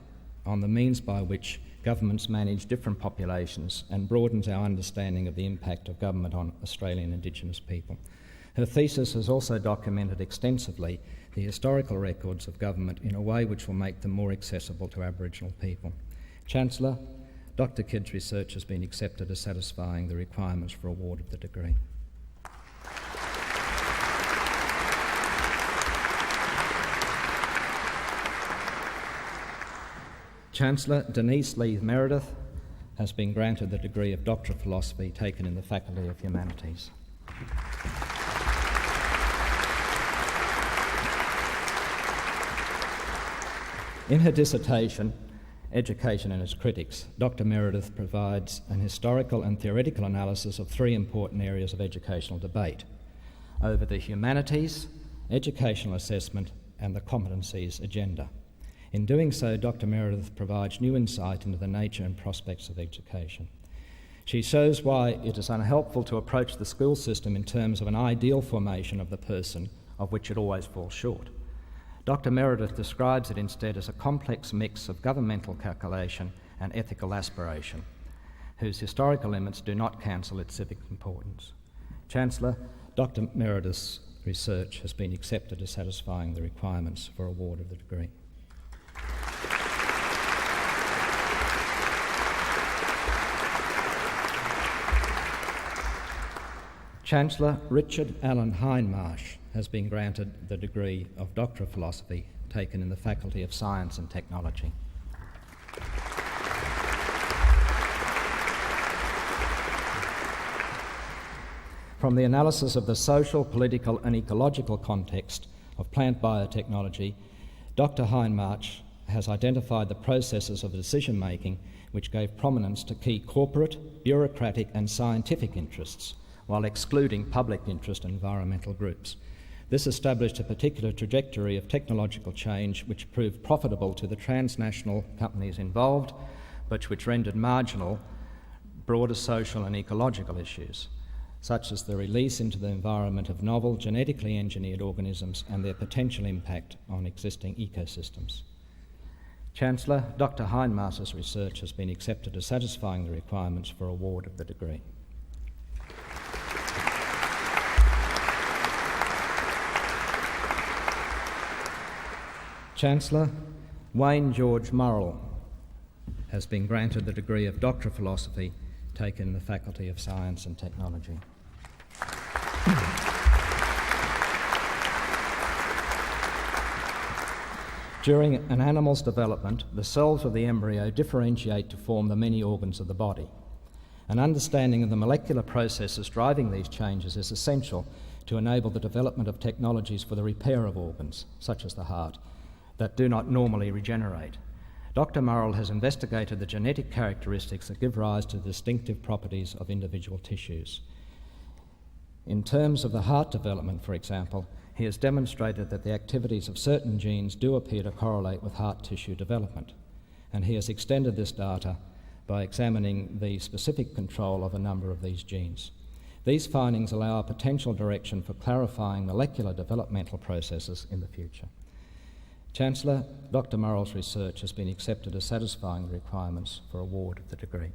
on the means by which governments manage different populations and broadens our understanding of the impact of government on Australian Indigenous people. Her thesis has also documented extensively the historical records of government in a way which will make them more accessible to Aboriginal people. Chancellor, Dr. Kidd's research has been accepted as satisfying the requirements for award of the degree. Chancellor Denise Lee Meredith has been granted the degree of Doctor of Philosophy taken in the Faculty of Humanities. In her dissertation, Education and its Critics, Dr. Meredith provides an historical and theoretical analysis of three important areas of educational debate: over the humanities, educational assessment, and the competencies agenda. In doing so, Dr. Meredith provides new insight into the nature and prospects of education. She shows why it is unhelpful to approach the school system in terms of an ideal formation of the person, of which it always falls short. Dr. Meredith describes it instead as a complex mix of governmental calculation and ethical aspiration, whose historical limits do not cancel its civic importance. Chancellor, Dr. Meredith's research has been accepted as satisfying the requirements for award of the degree. Chancellor Richard Allen Hindmarsh has been granted the degree of Doctor of Philosophy taken in the Faculty of Science and Technology. From the analysis of the social, political and ecological context of plant biotechnology, Dr. Hindmarsh has identified the processes of decision-making which gave prominence to key corporate, bureaucratic and scientific interests, while excluding public interest and environmental groups. This established a particular trajectory of technological change which proved profitable to the transnational companies involved, but which rendered marginal broader social and ecological issues, such as the release into the environment of novel genetically engineered organisms and their potential impact on existing ecosystems. Chancellor, Dr. Hindmarsh's research has been accepted as satisfying the requirements for award of the degree. Chancellor Wayne George Murrell has been granted the degree of Doctor of Philosophy taken in the Faculty of Science and Technology. During an animal's development, the cells of the embryo differentiate to form the many organs of the body. An understanding of the molecular processes driving these changes is essential to enable the development of technologies for the repair of organs, such as the heart, that do not normally regenerate. Dr. Murrell has investigated the genetic characteristics that give rise to the distinctive properties of individual tissues. In terms of the heart development, for example, he has demonstrated that the activities of certain genes do appear to correlate with heart tissue development, and he has extended this data by examining the specific control of a number of these genes. These findings allow a potential direction for clarifying molecular developmental processes in the future. Chancellor, Dr. Murrell's research has been accepted as satisfying the requirements for award of the degree.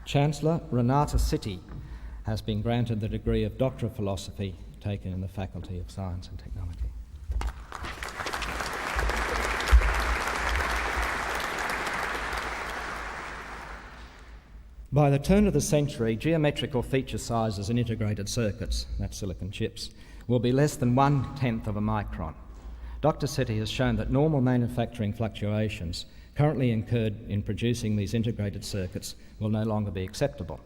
Chancellor Renata City has been granted the degree of Doctor of Philosophy taken in the Faculty of Science and Technology. By the turn of the century, geometrical feature sizes in integrated circuits, that's silicon chips, will be less than 1/10 of a micron. Dr. Sethi has shown that normal manufacturing fluctuations currently incurred in producing these integrated circuits will no longer be acceptable.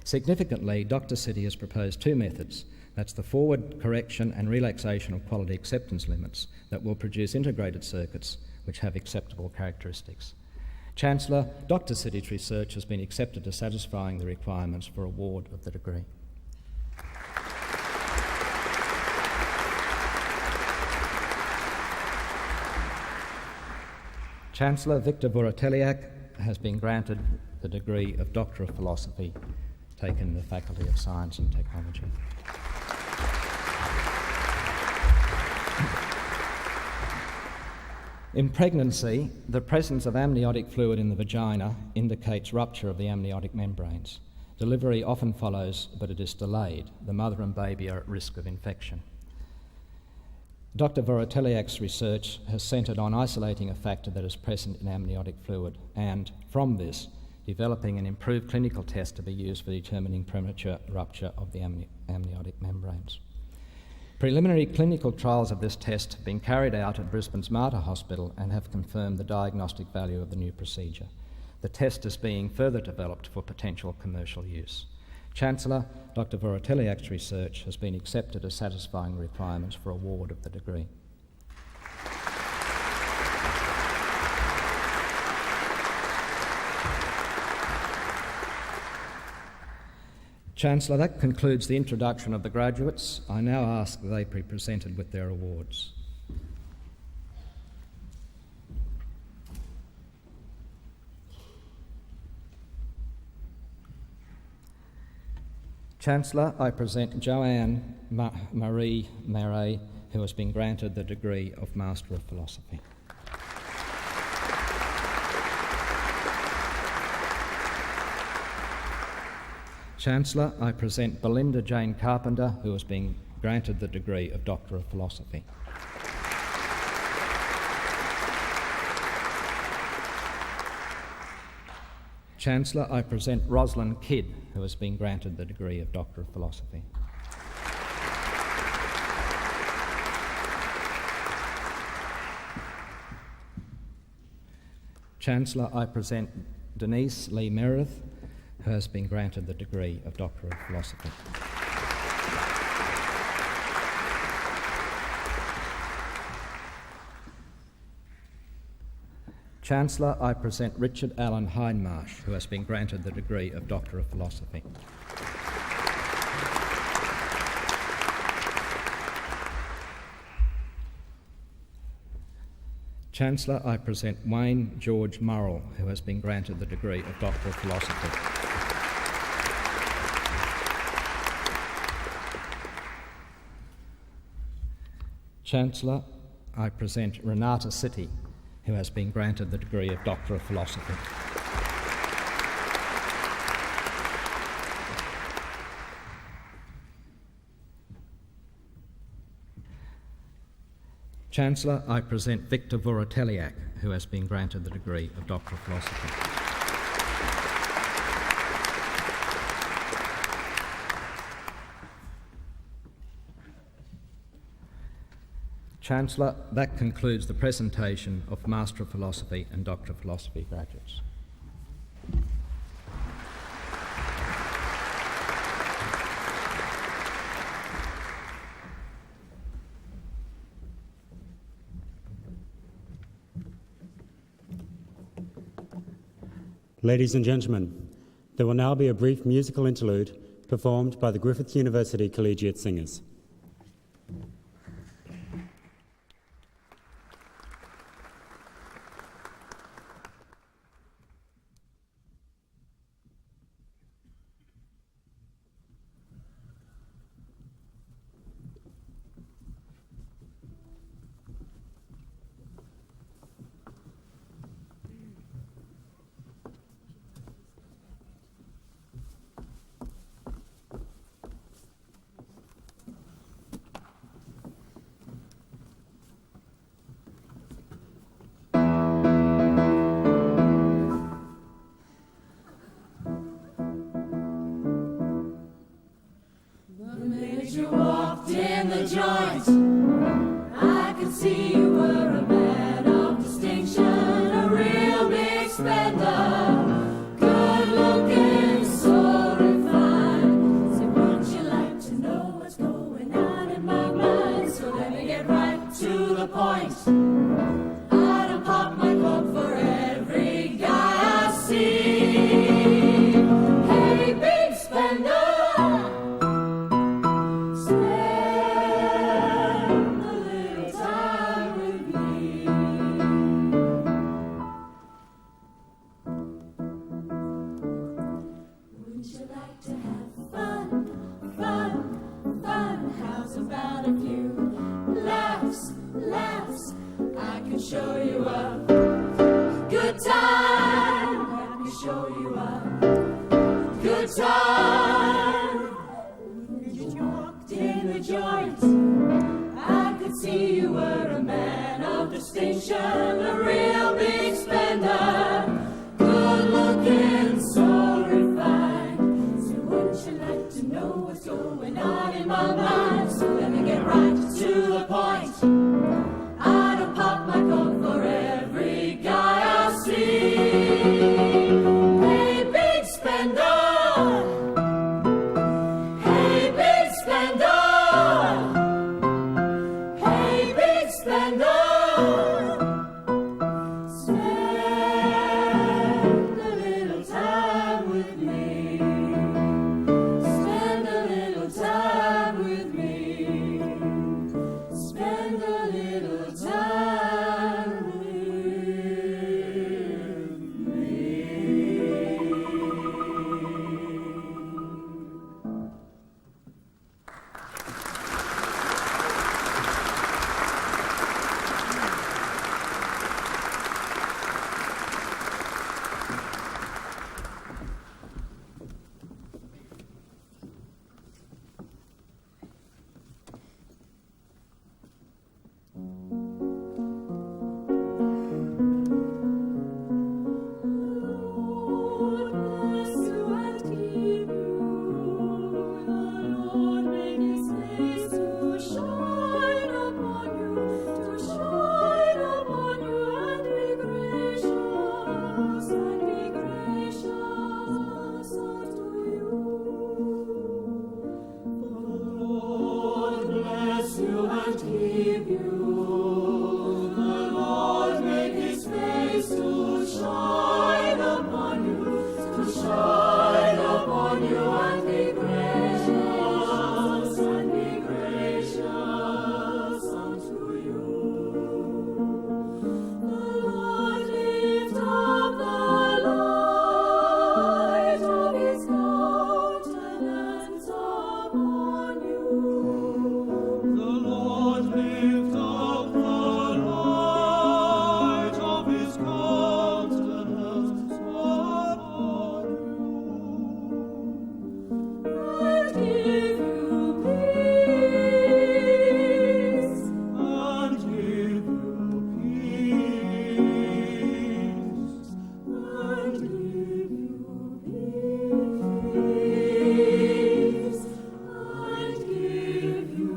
Significantly, Dr. Sethi has proposed two methods, that's the forward correction and relaxation of quality acceptance limits, that will produce integrated circuits which have acceptable characteristics. Chancellor, Dr. Siddy's research has been accepted as satisfying the requirements for award of the degree. Chancellor Victor Voroteliak has been granted the degree of Doctor of Philosophy, taken in the Faculty of Science and Technology. In pregnancy, the presence of amniotic fluid in the vagina indicates rupture of the amniotic membranes. Delivery often follows, but it is delayed. The mother and baby are at risk of infection. Dr. Voroteliak's research has centred on isolating a factor that is present in amniotic fluid and, from this, developing an improved clinical test to be used for determining premature rupture of the amniotic membranes. Preliminary clinical trials of this test have been carried out at Brisbane's Mater Hospital and have confirmed the diagnostic value of the new procedure. The test is being further developed for potential commercial use. Chancellor, Dr. Voroteliak's research has been accepted as satisfying requirements for award of the degree. Chancellor, that concludes the introduction of the graduates. I now ask that they be presented with their awards. Chancellor, I present Joanne Marie Marais, who has been granted the degree of Master of Philosophy. Chancellor, I present Belinda Jane Carpenter, who has been granted the degree of Doctor of Philosophy. Chancellor, I present Rosalind Kidd, who has been granted the degree of Doctor of Philosophy. Chancellor, I present Denise Lee Meredith, who has been granted the degree of Doctor of Philosophy. Chancellor, I present Richard Allen Hindmarsh, who has been granted the degree of Doctor of Philosophy. Chancellor, I present Wayne George Murrell, who has been granted the degree of Doctor of Philosophy. Chancellor, I present Renata City, who has been granted the degree of Doctor of Philosophy. Chancellor, I present Victor Voroteliak, who has been granted the degree of Doctor of Philosophy. Chancellor, that concludes the presentation of Master of Philosophy and Doctor of Philosophy graduates. Ladies and gentlemen, there will now be a brief musical interlude performed by the Griffith University Collegiate Singers. I don't pop my cork for every guy. show you a good time. Let me show you a good time. When you walked in the joint, I could see you were a man of distinction, a real big spender, good looking, so refined. So wouldn't you like to know what's going on in my mind? So let me get right to the point. I don't pop my coat for every guy I see. Hey, big spender. Hey, big spender. Hey, big spender. Spend a little time with me. Spend a little time with me. Spend a little time with me. Lord bless you and keep you. The Lord make His face to shine upon you, and be gracious unto you. The Lord bless you and keep you. The Lord make His face to shine upon you, and be gracious unto you. The Lord lift up the light of His countenance upon you. The Lord lift up the light of His countenance upon you. And give you peace. And give you peace. And give you peace. And give you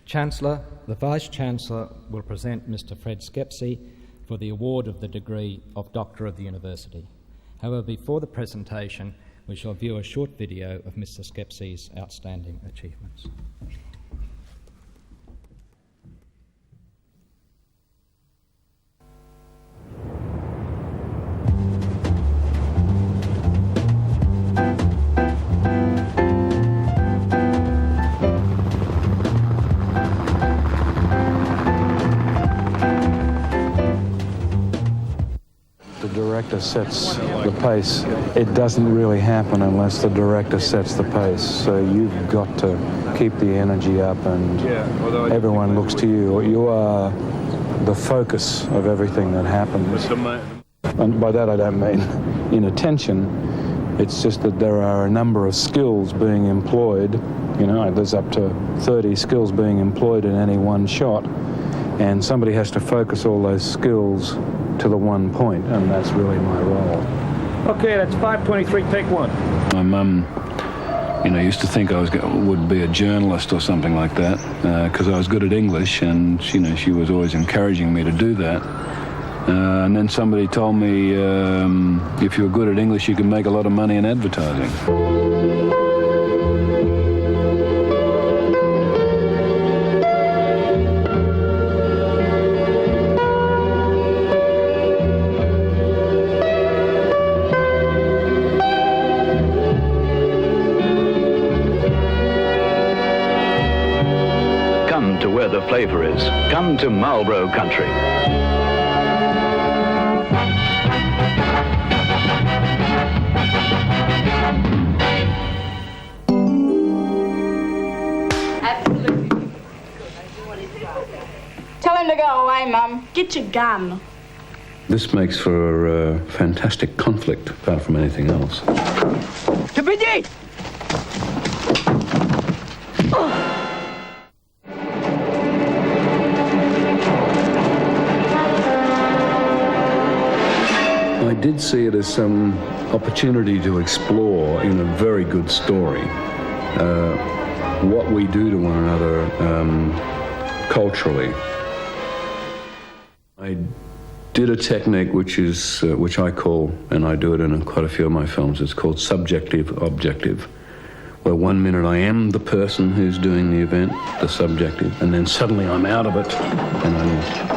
Chancellor, the Vice-Chancellor will present Mr. Fred Skepsey for the award of the degree of Doctor of the University. However, before the presentation, we shall view a short video of Mr. Skepsey's outstanding achievements. director sets the pace, it doesn't really happen unless the director sets the pace. So you've got to keep the energy up, and everyone looks to you. You are the focus of everything that happens. And by that I don't mean inattention. It's just that there are a number of skills being employed. You know, there's up to 30 skills being employed in any one shot, and somebody has to focus all those skills to the one point, and that's really my role. Okay, that's 5:23, take one. My mum, used to think I would be a journalist or something like that, because I was good at English, and she was always encouraging me to do that. And then somebody told me, if you're good at English, you can make a lot of money in advertising. Come to where the flavor is. Come to Marlborough Country. Tell him to go away, Mum. Get your gun. This makes for a fantastic conflict, apart from anything else. I did see it as some opportunity to explore, in a very good story, what we do to one another culturally. I did a technique which I call, and I do it in quite a few of my films, it's called subjective-objective, where 1 minute I am the person who's doing the event, the subjective, and then suddenly I'm out of it, and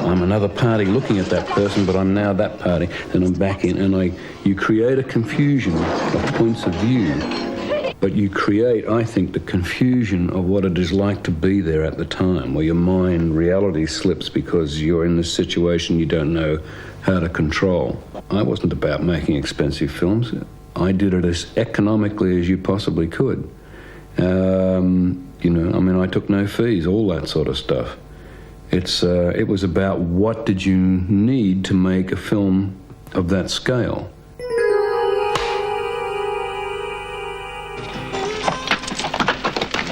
I'm another party looking at that person, but I'm now that party, and I'm back in, and you create a confusion of points of view, but you create, I think, the confusion of what it is like to be there at the time, where your mind, reality slips because you're in this situation you don't know how to control. I wasn't about making expensive films. I did it as economically as you possibly could. I took no fees, all that sort of stuff. It was about what did you need to make a film of that scale.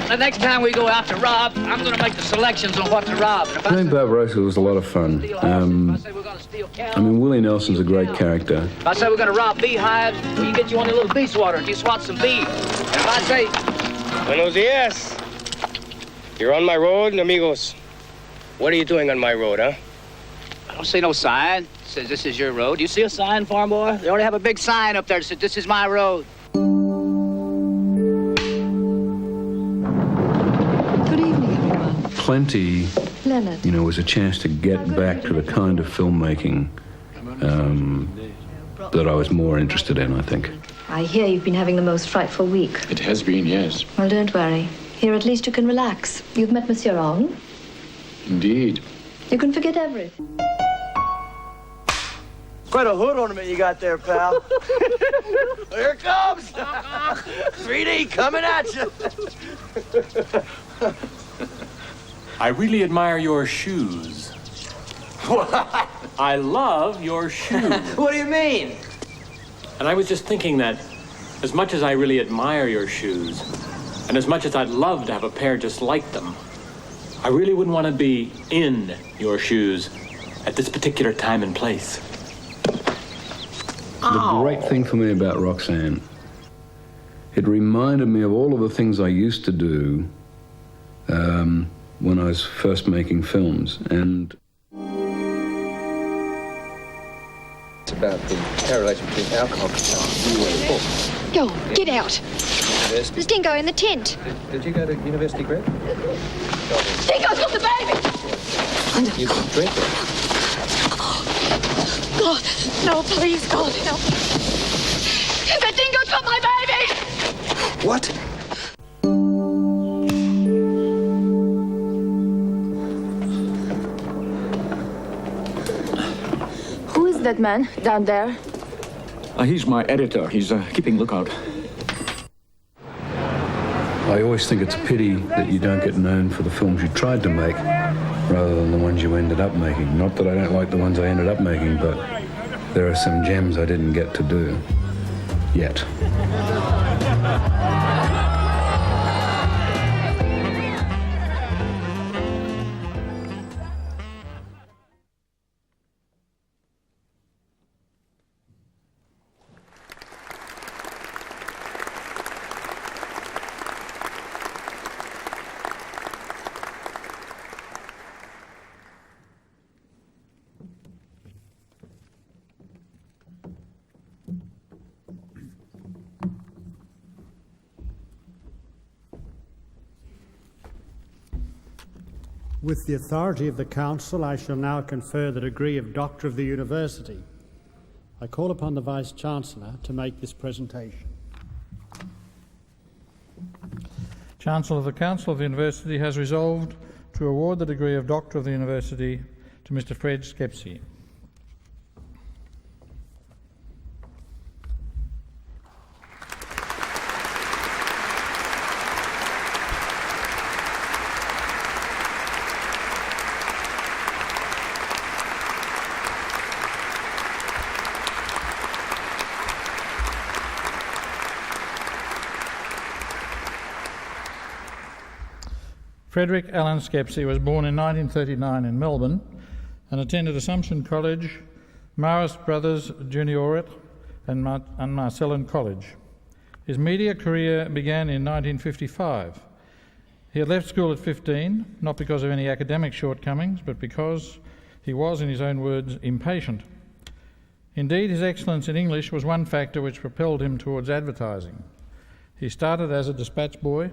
The next time we go out to rob, I'm going to make the selections on what to rob. Playing Barbarossa was a lot of fun. Willie Nelson's a great character. If I say we're going to rob beehives, well, you get you one of the little bee swatters, you swat some bees. And if I say... Buenos dias. You're on my road, amigos. What are you doing on my road, huh? I don't see no sign. It says this is your road. You see a sign, farm boy? They already have a big sign up there that says this is my road. Plenty, Leonard. Was a chance to get back to the kind of filmmaking that I was more interested in, I think. I hear you've been having the most frightful week. It has been, yes. Well, don't worry. Here at least you can relax. You've met Monsieur Ong. Indeed. You can forget everything. Quite a hood ornament you got there, pal. Here it comes. 3D coming at you. I really admire your shoes. What? I love your shoes. What do you mean? And I was just thinking that as much as I really admire your shoes, and as much as I'd love to have a pair just like them, I really wouldn't want to be in your shoes at this particular time and place. The great thing for me about Roxanne, it reminded me of all of the things I used to do when I was first making films, and It's about the correlation between alcohol consumption and Yo, get out. There's Dingo in the tent. Did you go to university, Greg? Dingo's got the baby! You can drink it. God, no, please, God, help. The Dingo's got my baby! What? Who is that man down there? He's my editor. He's keeping lookout. I always think it's a pity that you don't get known for the films you tried to make rather than the ones you ended up making. Not that I don't like the ones I ended up making, but there are some gems I didn't get to do yet. With the authority of the Council, I shall now confer the degree of Doctor of the University. I call upon the Vice-Chancellor to make this presentation. Chancellor of the Council of the University has resolved to award the degree of Doctor of the University to Mr. Fred Skepsey. Frederick Allen Skepsey was born in 1939 in Melbourne and attended Assumption College, Marist Brothers Junioret and Marcellin College. His media career began in 1955. He had left school at 15, not because of any academic shortcomings, but because he was, in his own words, impatient. Indeed, his excellence in English was one factor which propelled him towards advertising. He started as a dispatch boy,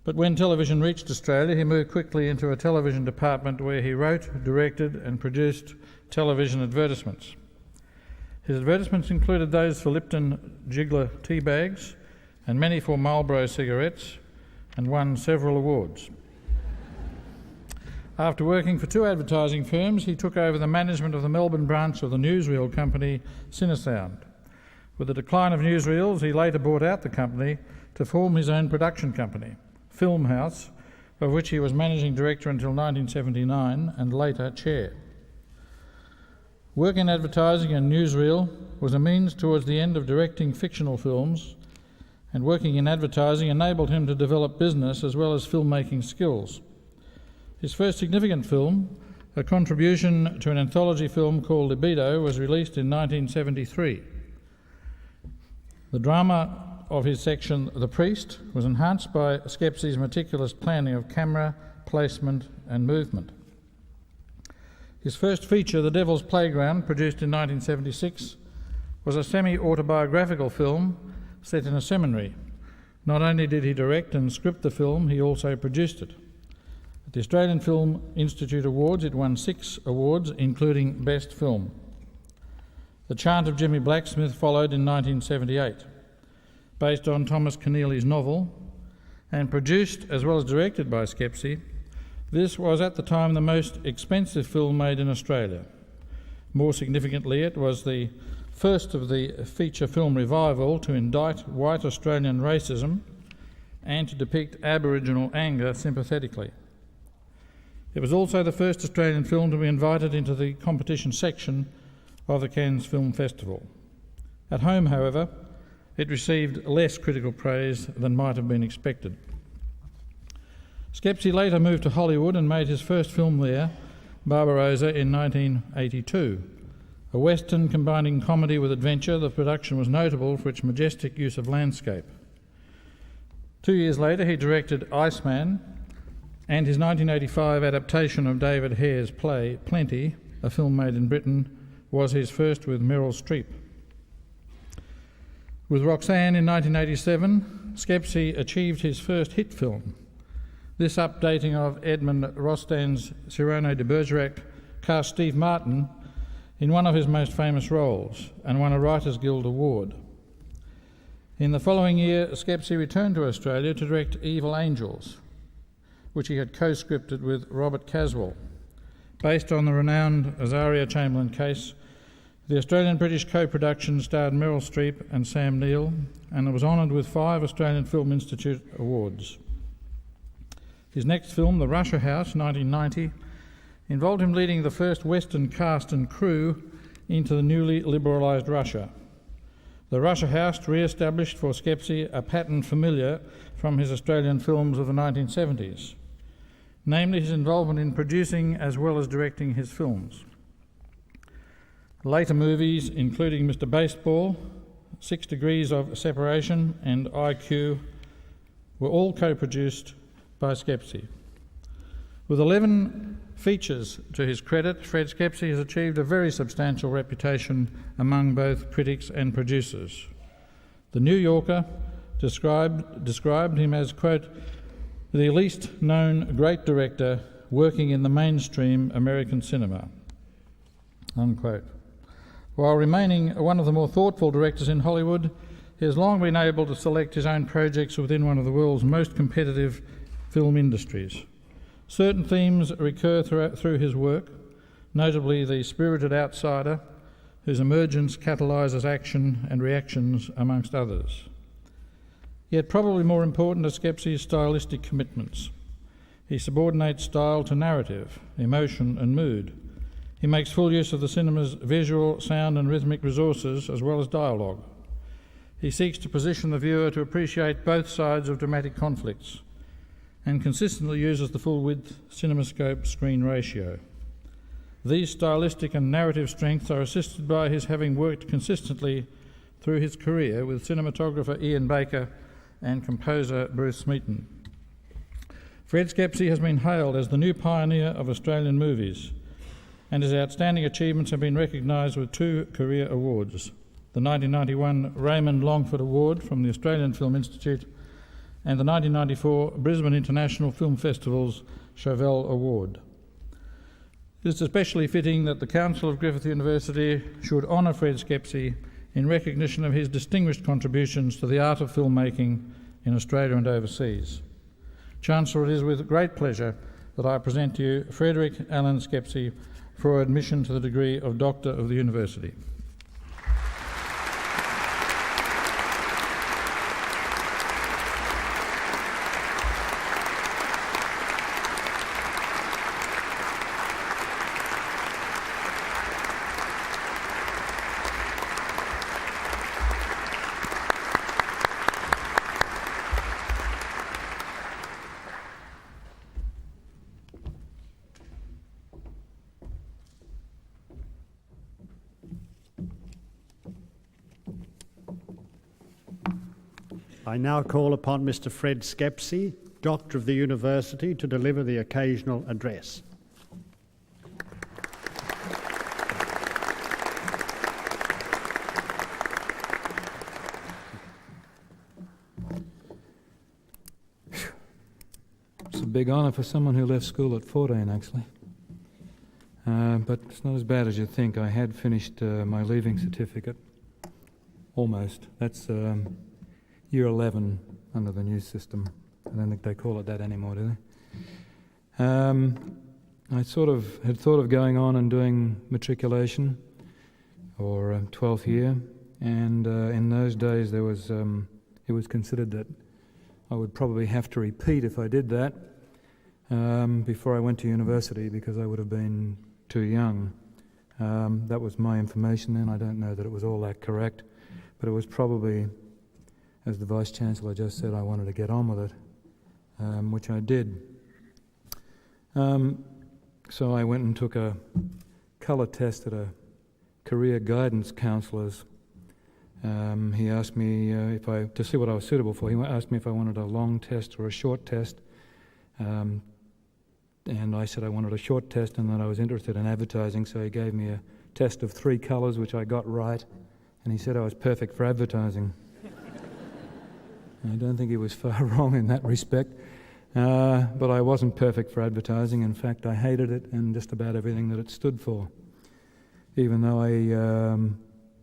but when television reached Australia, he moved quickly into a television department where he wrote, directed and produced television advertisements. His advertisements included those for Lipton Jiggler tea bags and many for Marlboro cigarettes, and won several awards. After working for 2 advertising firms, he took over the management of the Melbourne branch of the newsreel company Cinesound. With the decline of newsreels, he later bought out the company to form his own production company, Film House, of which he was managing director until 1979 and later chair. Work in advertising and newsreel was a means towards the end of directing fictional films, and working in advertising enabled him to develop business as well as filmmaking skills. His first significant film, a contribution to an anthology film called Libido, was released in 1973. The drama of his section, The Priest, was enhanced by Skepsey's meticulous planning of camera, placement and movement. His first feature, The Devil's Playground, produced in 1976, was a semi-autobiographical film set in a seminary. Not only did he direct and script the film, he also produced it. At the Australian Film Institute Awards, it won 6 awards, including Best Film. The Chant of Jimmy Blacksmith followed in 1978. Based on Thomas Keneally's novel, and produced as well as directed by Skepsey, this was at the time the most expensive film made in Australia. More significantly, it was the first of the feature film revival to indict white Australian racism and to depict Aboriginal anger sympathetically. It was also the first Australian film to be invited into the competition section of the Cannes Film Festival. At home, however, it received less critical praise than might have been expected. Skepsey later moved to Hollywood and made his first film there, Barbarossa, in 1982. A western combining comedy with adventure, the production was notable for its majestic use of landscape. 2 years later, he directed Iceman, and his 1985 adaptation of David Hare's play Plenty, a film made in Britain, was his first with Meryl Streep. With Roxanne in 1987, Skepsey achieved his first hit film. This updating of Edmond Rostand's Cyrano de Bergerac cast Steve Martin in one of his most famous roles and won a Writers Guild Award. In the following year, Skepsey returned to Australia to direct Evil Angels, which he had co-scripted with Robert Caswell, based on the renowned Azaria Chamberlain case The Australian-British co-production starred Meryl Streep and Sam Neill, and it was honoured with 5 Australian Film Institute awards. His next film, The Russia House, 1990, involved him leading the first Western cast and crew into the newly liberalised Russia. The Russia House re-established for Skepsey a pattern familiar from his Australian films of the 1970s, namely his involvement in producing as well as directing his films. Later movies, including Mr. Baseball, 6 Degrees of Separation and IQ, were all co-produced by Skepsey. With 11 features to his credit, Fred Skepsey has achieved a very substantial reputation among both critics and producers. The New Yorker described him as, quote, the least known great director working in the mainstream American cinema, unquote. While remaining one of the more thoughtful directors in Hollywood, he has long been able to select his own projects within one of the world's most competitive film industries. Certain themes recur through his work, notably the spirited outsider, whose emergence catalyses action and reactions, amongst others. Yet probably more important are Skepsey's stylistic commitments. He subordinates style to narrative, emotion and mood. He makes full use of the cinema's visual, sound and rhythmic resources as well as dialogue. He seeks to position the viewer to appreciate both sides of dramatic conflicts and consistently uses the full-width cinemascope screen ratio. These stylistic and narrative strengths are assisted by his having worked consistently through his career with cinematographer Ian Baker and composer Bruce Smeaton. Fred Skepsey has been hailed as the new pioneer of Australian movies, and his outstanding achievements have been recognised with 2 career awards, the 1991 Raymond Longford Award from the Australian Film Institute and the 1994 Brisbane International Film Festival's Chauvel Award. It is especially fitting that the Council of Griffith University should honour Fred Skepsey in recognition of his distinguished contributions to the art of filmmaking in Australia and overseas. Chancellor, it is with great pleasure that I present to you Frederick Allen Skepsey for admission to the degree of Doctor of the University. I now call upon Mr. Fred Skepsey, Doctor of the University, to deliver the occasional address. It's a big honour for someone who left school at 14, actually. But it's not as bad as you think. I had finished my leaving certificate. Almost. That's Year 11 under the new system. I don't think they call it that anymore, do they? I sort of had thought of going on and doing matriculation or 12th year, and in those days there was it was considered that I would probably have to repeat if I did that before I went to university because I would have been too young. That was my information then. I don't know that it was all that correct, but it was probably, as the Vice-Chancellor just said, I wanted to get on with it, which I did. So I went and took a colour test at a career guidance counsellor's. He asked me to see what I was suitable for. He asked me if I wanted a long test or a short test. And I said I wanted a short test and that I was interested in advertising, so he gave me a test of 3 colours, which I got right, and he said I was perfect for advertising. I don't think he was far wrong in that respect, but I wasn't perfect for advertising. In fact, I hated it and just about everything that it stood for, even though I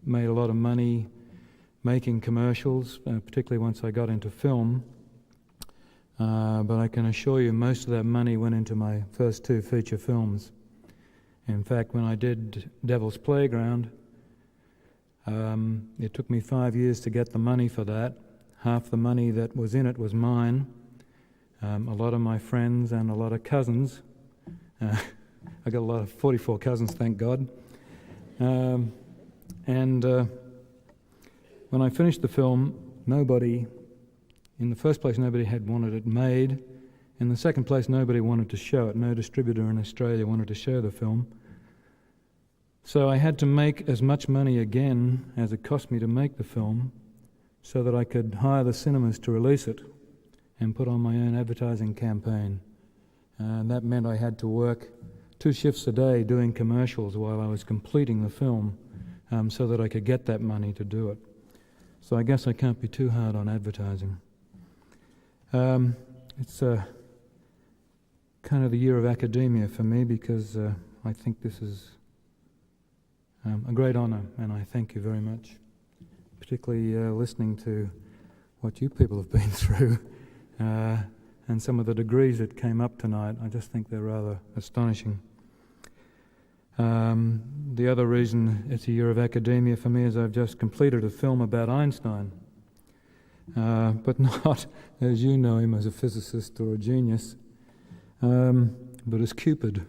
made a lot of money making commercials, particularly once I got into film. But I can assure you most of that money went into my first 2 feature films. In fact, when I did Devil's Playground, It took me 5 years to get the money for that. Half the money that was in it was mine. A lot of my friends and a lot of cousins. I got a lot of 44 cousins, thank God. When I finished the film, in the first place, nobody had wanted it made. In the second place, nobody wanted to show it. No distributor in Australia wanted to show the film. So I had to make as much money again as it cost me to make the film so that I could hire the cinemas to release it and put on my own advertising campaign. And that meant I had to work 2 shifts a day doing commercials while I was completing the film so that I could get that money to do it. So I guess I can't be too hard on advertising. It's kind of the year of academia for me because I think this is a great honour, and I thank you very much, particularly listening to what you people have been through and some of the degrees that came up tonight. I just think they're rather astonishing. The other reason it's a year of academia for me is I've just completed a film about Einstein, but not as you know him as a physicist or a genius, but as Cupid.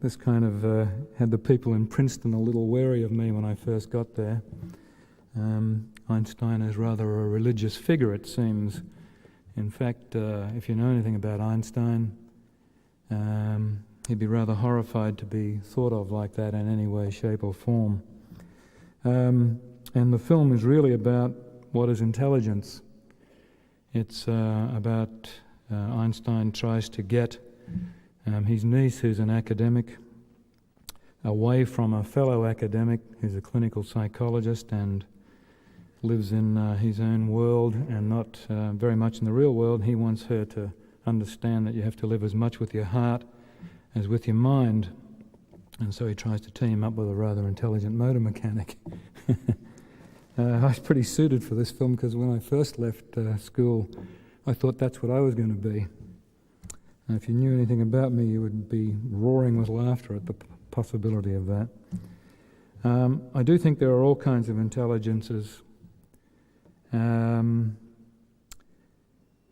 This kind of had the people in Princeton a little wary of me when I first got there. Einstein is rather a religious figure, it seems. In fact, if you know anything about Einstein, he'd be rather horrified to be thought of like that in any way, shape or form. And the film is really about what is intelligence. It's about Einstein tries to get his niece, who's an academic, away from a fellow academic who's a clinical psychologist and lives in his own world and not very much in the real world. He wants her to understand that you have to live as much with your heart as with your mind. And so he tries to team up with a rather intelligent motor mechanic. I was pretty suited for this film because when I first left school, I thought that's what I was going to be. And if you knew anything about me, you would be roaring with laughter at the possibility of that. I do think there are all kinds of intelligences, but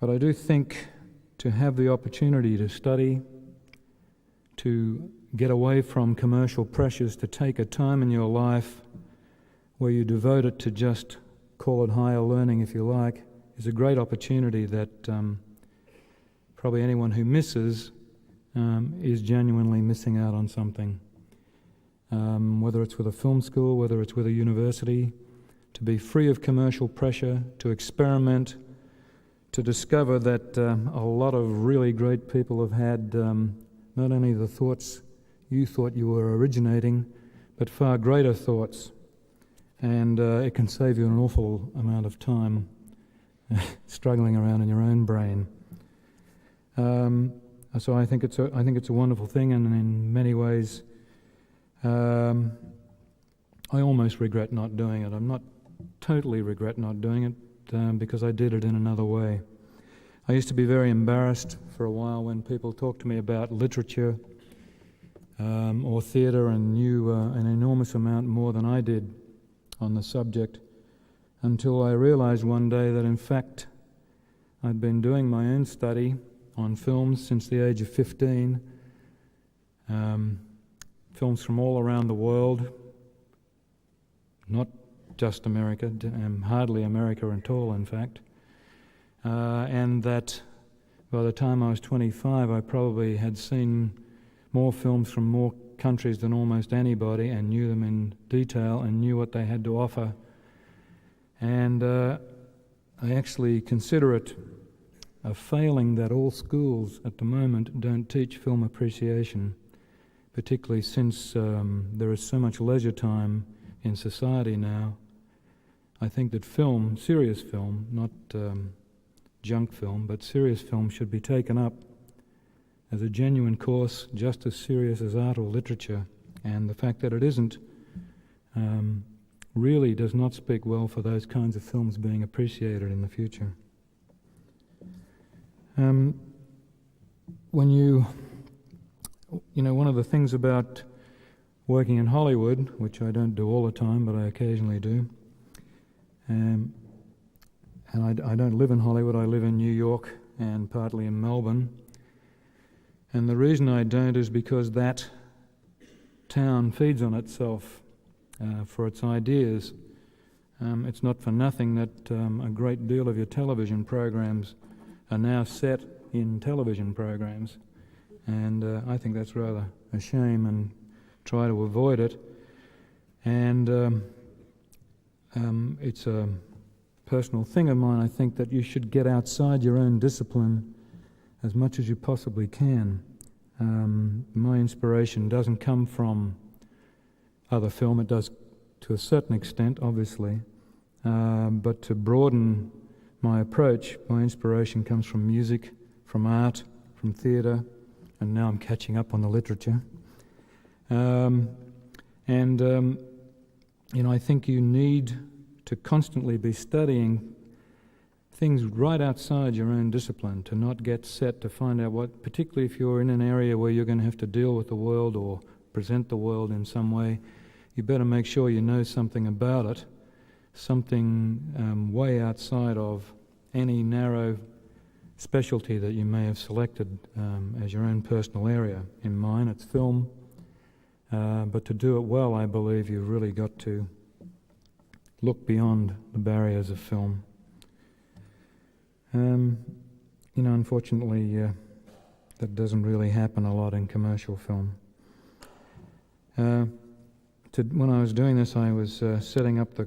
I do think to have the opportunity to study, to get away from commercial pressures, to take a time in your life where you devote it to just call it higher learning if you like, is a great opportunity that probably anyone who misses is genuinely missing out on something. Whether it's with a film school, whether it's with a university, to be free of commercial pressure, to experiment, to discover that a lot of really great people have had not only the thoughts you thought you were originating, but far greater thoughts. And it can save you an awful amount of time struggling around in your own brain. So I think it's a wonderful thing, and in many ways, I almost regret not doing it. I'm not totally regret not doing it because I did it in another way. I used to be very embarrassed for a while when people talked to me about literature or theatre and knew an enormous amount more than I did on the subject, until I realised one day that in fact I'd been doing my own study on films since the age of 15, films from all around the world, not just America, hardly America at all in fact, and that by the time I was 25 I probably had seen more films from more countries than almost anybody and knew them in detail and knew what they had to offer. And I actually consider it a failing that all schools at the moment don't teach film appreciation, particularly since there is so much leisure time in society now. I think that film, serious film, not junk film, but serious film should be taken up as a genuine course just as serious as art or literature, and the fact that it isn't really does not speak well for those kinds of films being appreciated in the future. When you know, one of the things about working in Hollywood, which I don't do all the time, but I occasionally do. And I don't live in Hollywood, I live in New York and partly in Melbourne. And the reason I don't is because that town feeds on itself for its ideas. It's not for nothing that a great deal of your television programs are now set in television programs. And I think that's rather a shame and try to avoid it. And it's a personal thing of mine, I think, that you should get outside your own discipline as much as you possibly can. My inspiration doesn't come from other film, it does to a certain extent, obviously, but to broaden my approach, my inspiration comes from music, from art, from theatre, and now I'm catching up on the literature. I think you need to constantly be studying things right outside your own discipline, to not get set to find out what, particularly if you're in an area where you're going to have to deal with the world or present the world in some way, you better make sure you know something about it, something way outside of any narrow specialty that you may have selected as your own personal area. In mine, it's film, but to do it well, I believe you've really got to look beyond the barriers of film. Unfortunately, that doesn't really happen a lot in commercial film. When I was doing this, I was setting up the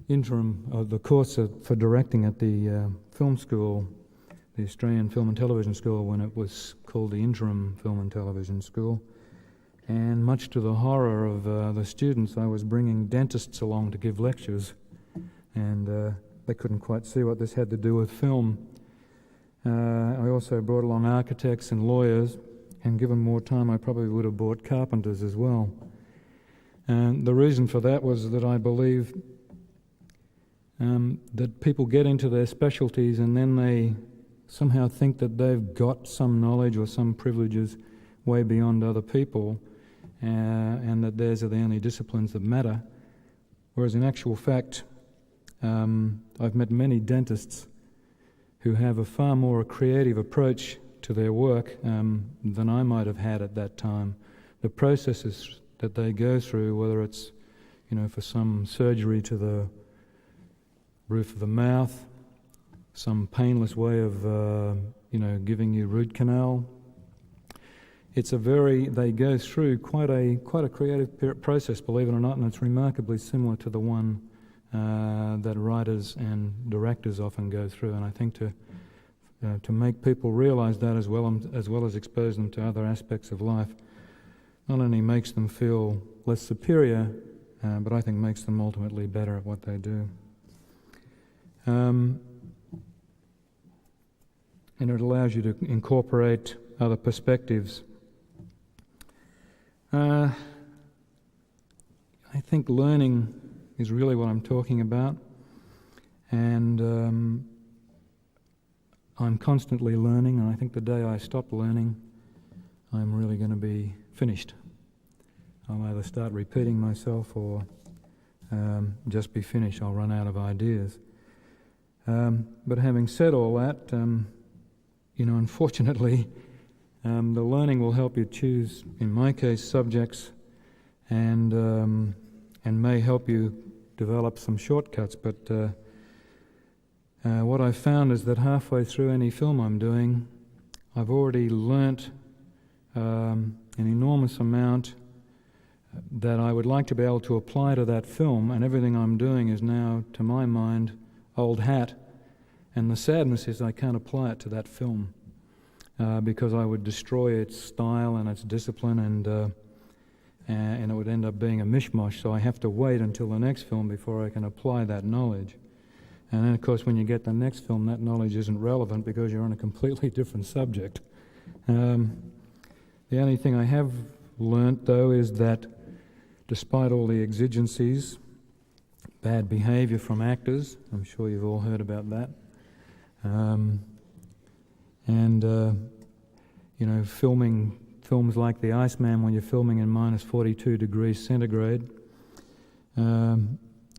the course for directing at the film school, the Australian Film and Television School, when it was called the Interim Film and Television School. And much to the horror of the students, I was bringing dentists along to give lectures, and they couldn't quite see what this had to do with film. I also brought along architects and lawyers, and given more time I probably would have brought carpenters as well. And the reason for that was that I believe that people get into their specialties and then they somehow think that they've got some knowledge or some privileges way beyond other people, and that theirs are the only disciplines that matter. Whereas in actual fact, I've met many dentists who have a far more creative approach to their work than I might have had at that time. The processes that they go through, whether it's, for some surgery to the roof of the mouth, some painless way of, giving you root canal. They go through quite a creative process, believe it or not, and it's remarkably similar to the one that writers and directors often go through. And I think to make people realise that as well as expose them to other aspects of life, not only makes them feel less superior, but I think makes them ultimately better at what they do. And it allows you to incorporate other perspectives. I think learning is really what I'm talking about, and I'm constantly learning, and I think the day I stop learning, I'm really going to be finished. I'll either start repeating myself or just be finished. I'll run out of ideas. But having said all that, unfortunately, the learning will help you choose, in my case, subjects, and may help you develop some shortcuts. But what I've found is that halfway through any film I'm doing, I've already learnt an enormous amount that I would like to be able to apply to that film, and everything I'm doing is now, to my mind, old hat. And the sadness is I can't apply it to that film because I would destroy its style and its discipline, and it would end up being a mishmash. So I have to wait until the next film before I can apply that knowledge. And then, of course, when you get the next film, that knowledge isn't relevant because you're on a completely different subject. The only thing I have learnt, though, is that despite all the exigencies, bad behaviour from actors, I'm sure you've all heard about that, filming films like The Iceman, when you're filming in minus 42 degrees centigrade,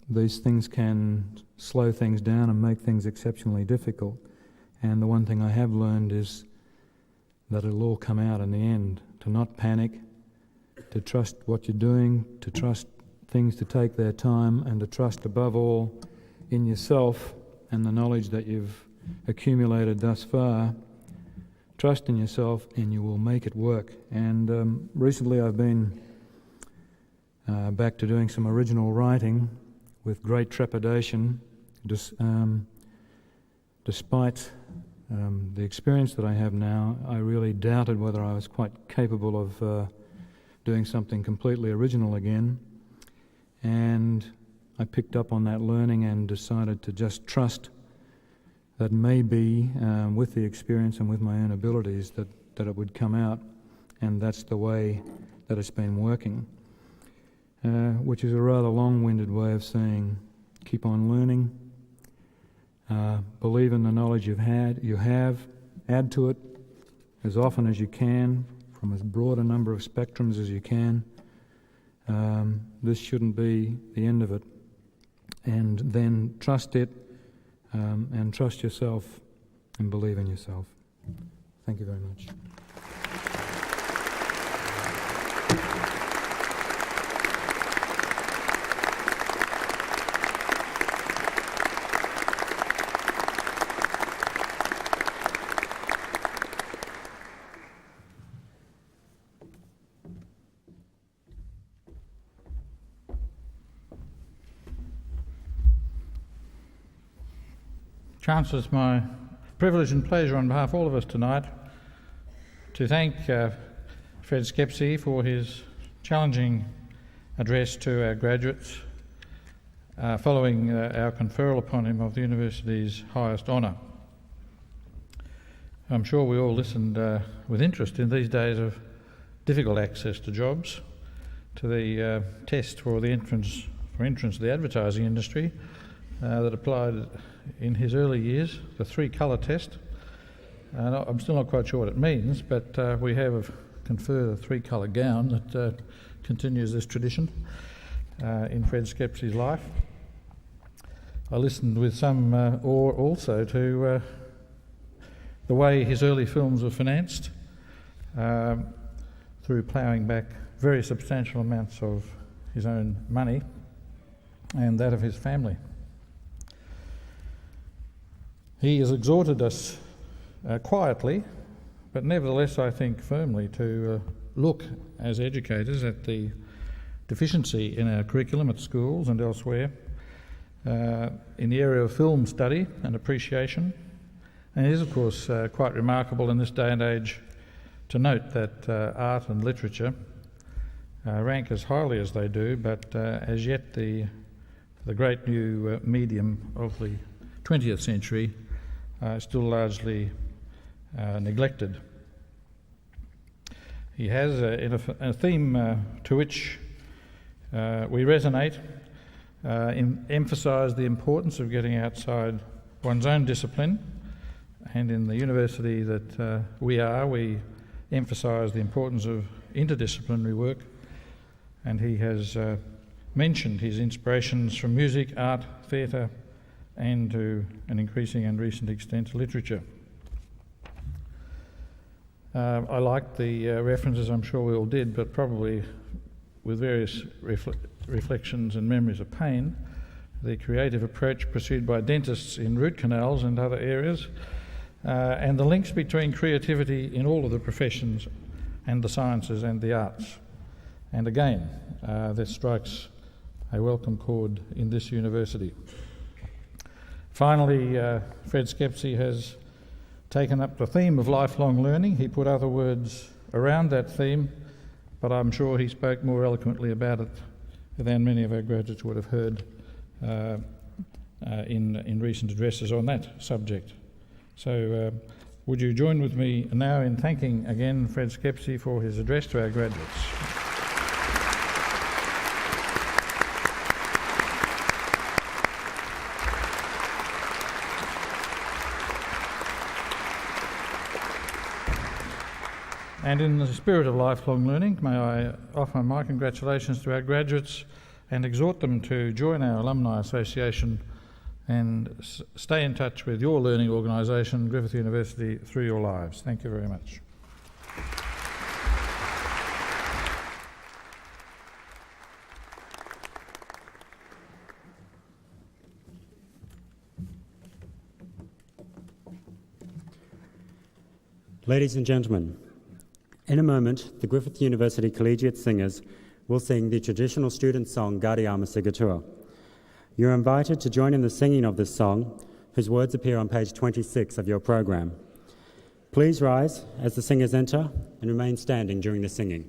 these things can slow things down and make things exceptionally difficult. And the one thing I have learned is that it'll all come out in the end, to not panic, to trust what you're doing, to trust things to take their time, and to trust above all in yourself and the knowledge that you've accumulated thus far. Trust in yourself and you will make it work. And recently I've been back to doing some original writing with great trepidation, despite the experience that I have now. I really doubted whether I was quite capable of doing something completely original again. And I picked up on that learning and decided to just trust that maybe with the experience and with my own abilities that it would come out, and that's the way that it's been working, which is a rather long-winded way of saying keep on learning, believe in the knowledge you have, add to it as often as you can, from as broad a number of spectrums as you can. This shouldn't be the end of it. And then trust it, and trust yourself, and believe in yourself. Thank you very much. Chancellor, it's my privilege and pleasure on behalf of all of us tonight to thank Fred Skepsey for his challenging address to our graduates following our conferral upon him of the university's highest honour. I'm sure we all listened with interest in these days of difficult access to jobs, to the test for entrance to the advertising industry that applied in his early years, the three-colour test. I'm still not quite sure what it means, but we have conferred a three-colour gown that continues this tradition in Fred Skepsey's life. I listened with some awe also to the way his early films were financed through ploughing back very substantial amounts of his own money and that of his family. He has exhorted us quietly, but nevertheless I think firmly, to look as educators at the deficiency in our curriculum at schools and elsewhere in the area of film study and appreciation. And it is of course quite remarkable in this day and age to note that art and literature rank as highly as they do, but as yet the great new medium of the 20th century still largely neglected. He has a theme to which we resonate, emphasised the importance of getting outside one's own discipline, and in the university that we emphasise the importance of interdisciplinary work, and he has mentioned his inspirations from music, art, theatre, and to an increasing and recent extent literature. I liked the references, I'm sure we all did, but probably with various reflections and memories of pain, the creative approach pursued by dentists in root canals and other areas, and the links between creativity in all of the professions and the sciences and the arts. And again, that strikes a welcome chord in this university. Finally, Fred Skepsey has taken up the theme of lifelong learning. He put other words around that theme, but I'm sure he spoke more eloquently about it than many of our graduates would have heard in recent addresses on that subject. So would you join with me now in thanking again Fred Skepsey for his address to our graduates. And in the spirit of lifelong learning, may I offer my congratulations to our graduates and exhort them to join our Alumni Association and stay in touch with your learning organisation, Griffith University, through your lives. Thank you very much. Ladies and gentlemen, in a moment, the Griffith University Collegiate Singers will sing the traditional student song Gadiama Sigatua. You're invited to join in the singing of this song, whose words appear on page 26 of your program. Please rise as the singers enter and remain standing during the singing.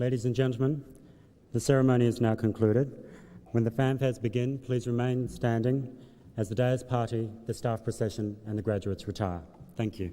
Ladies and gentlemen, the ceremony is now concluded. When the fanfares begin, please remain standing as the Day's party, the staff procession and the graduates retire. Thank you.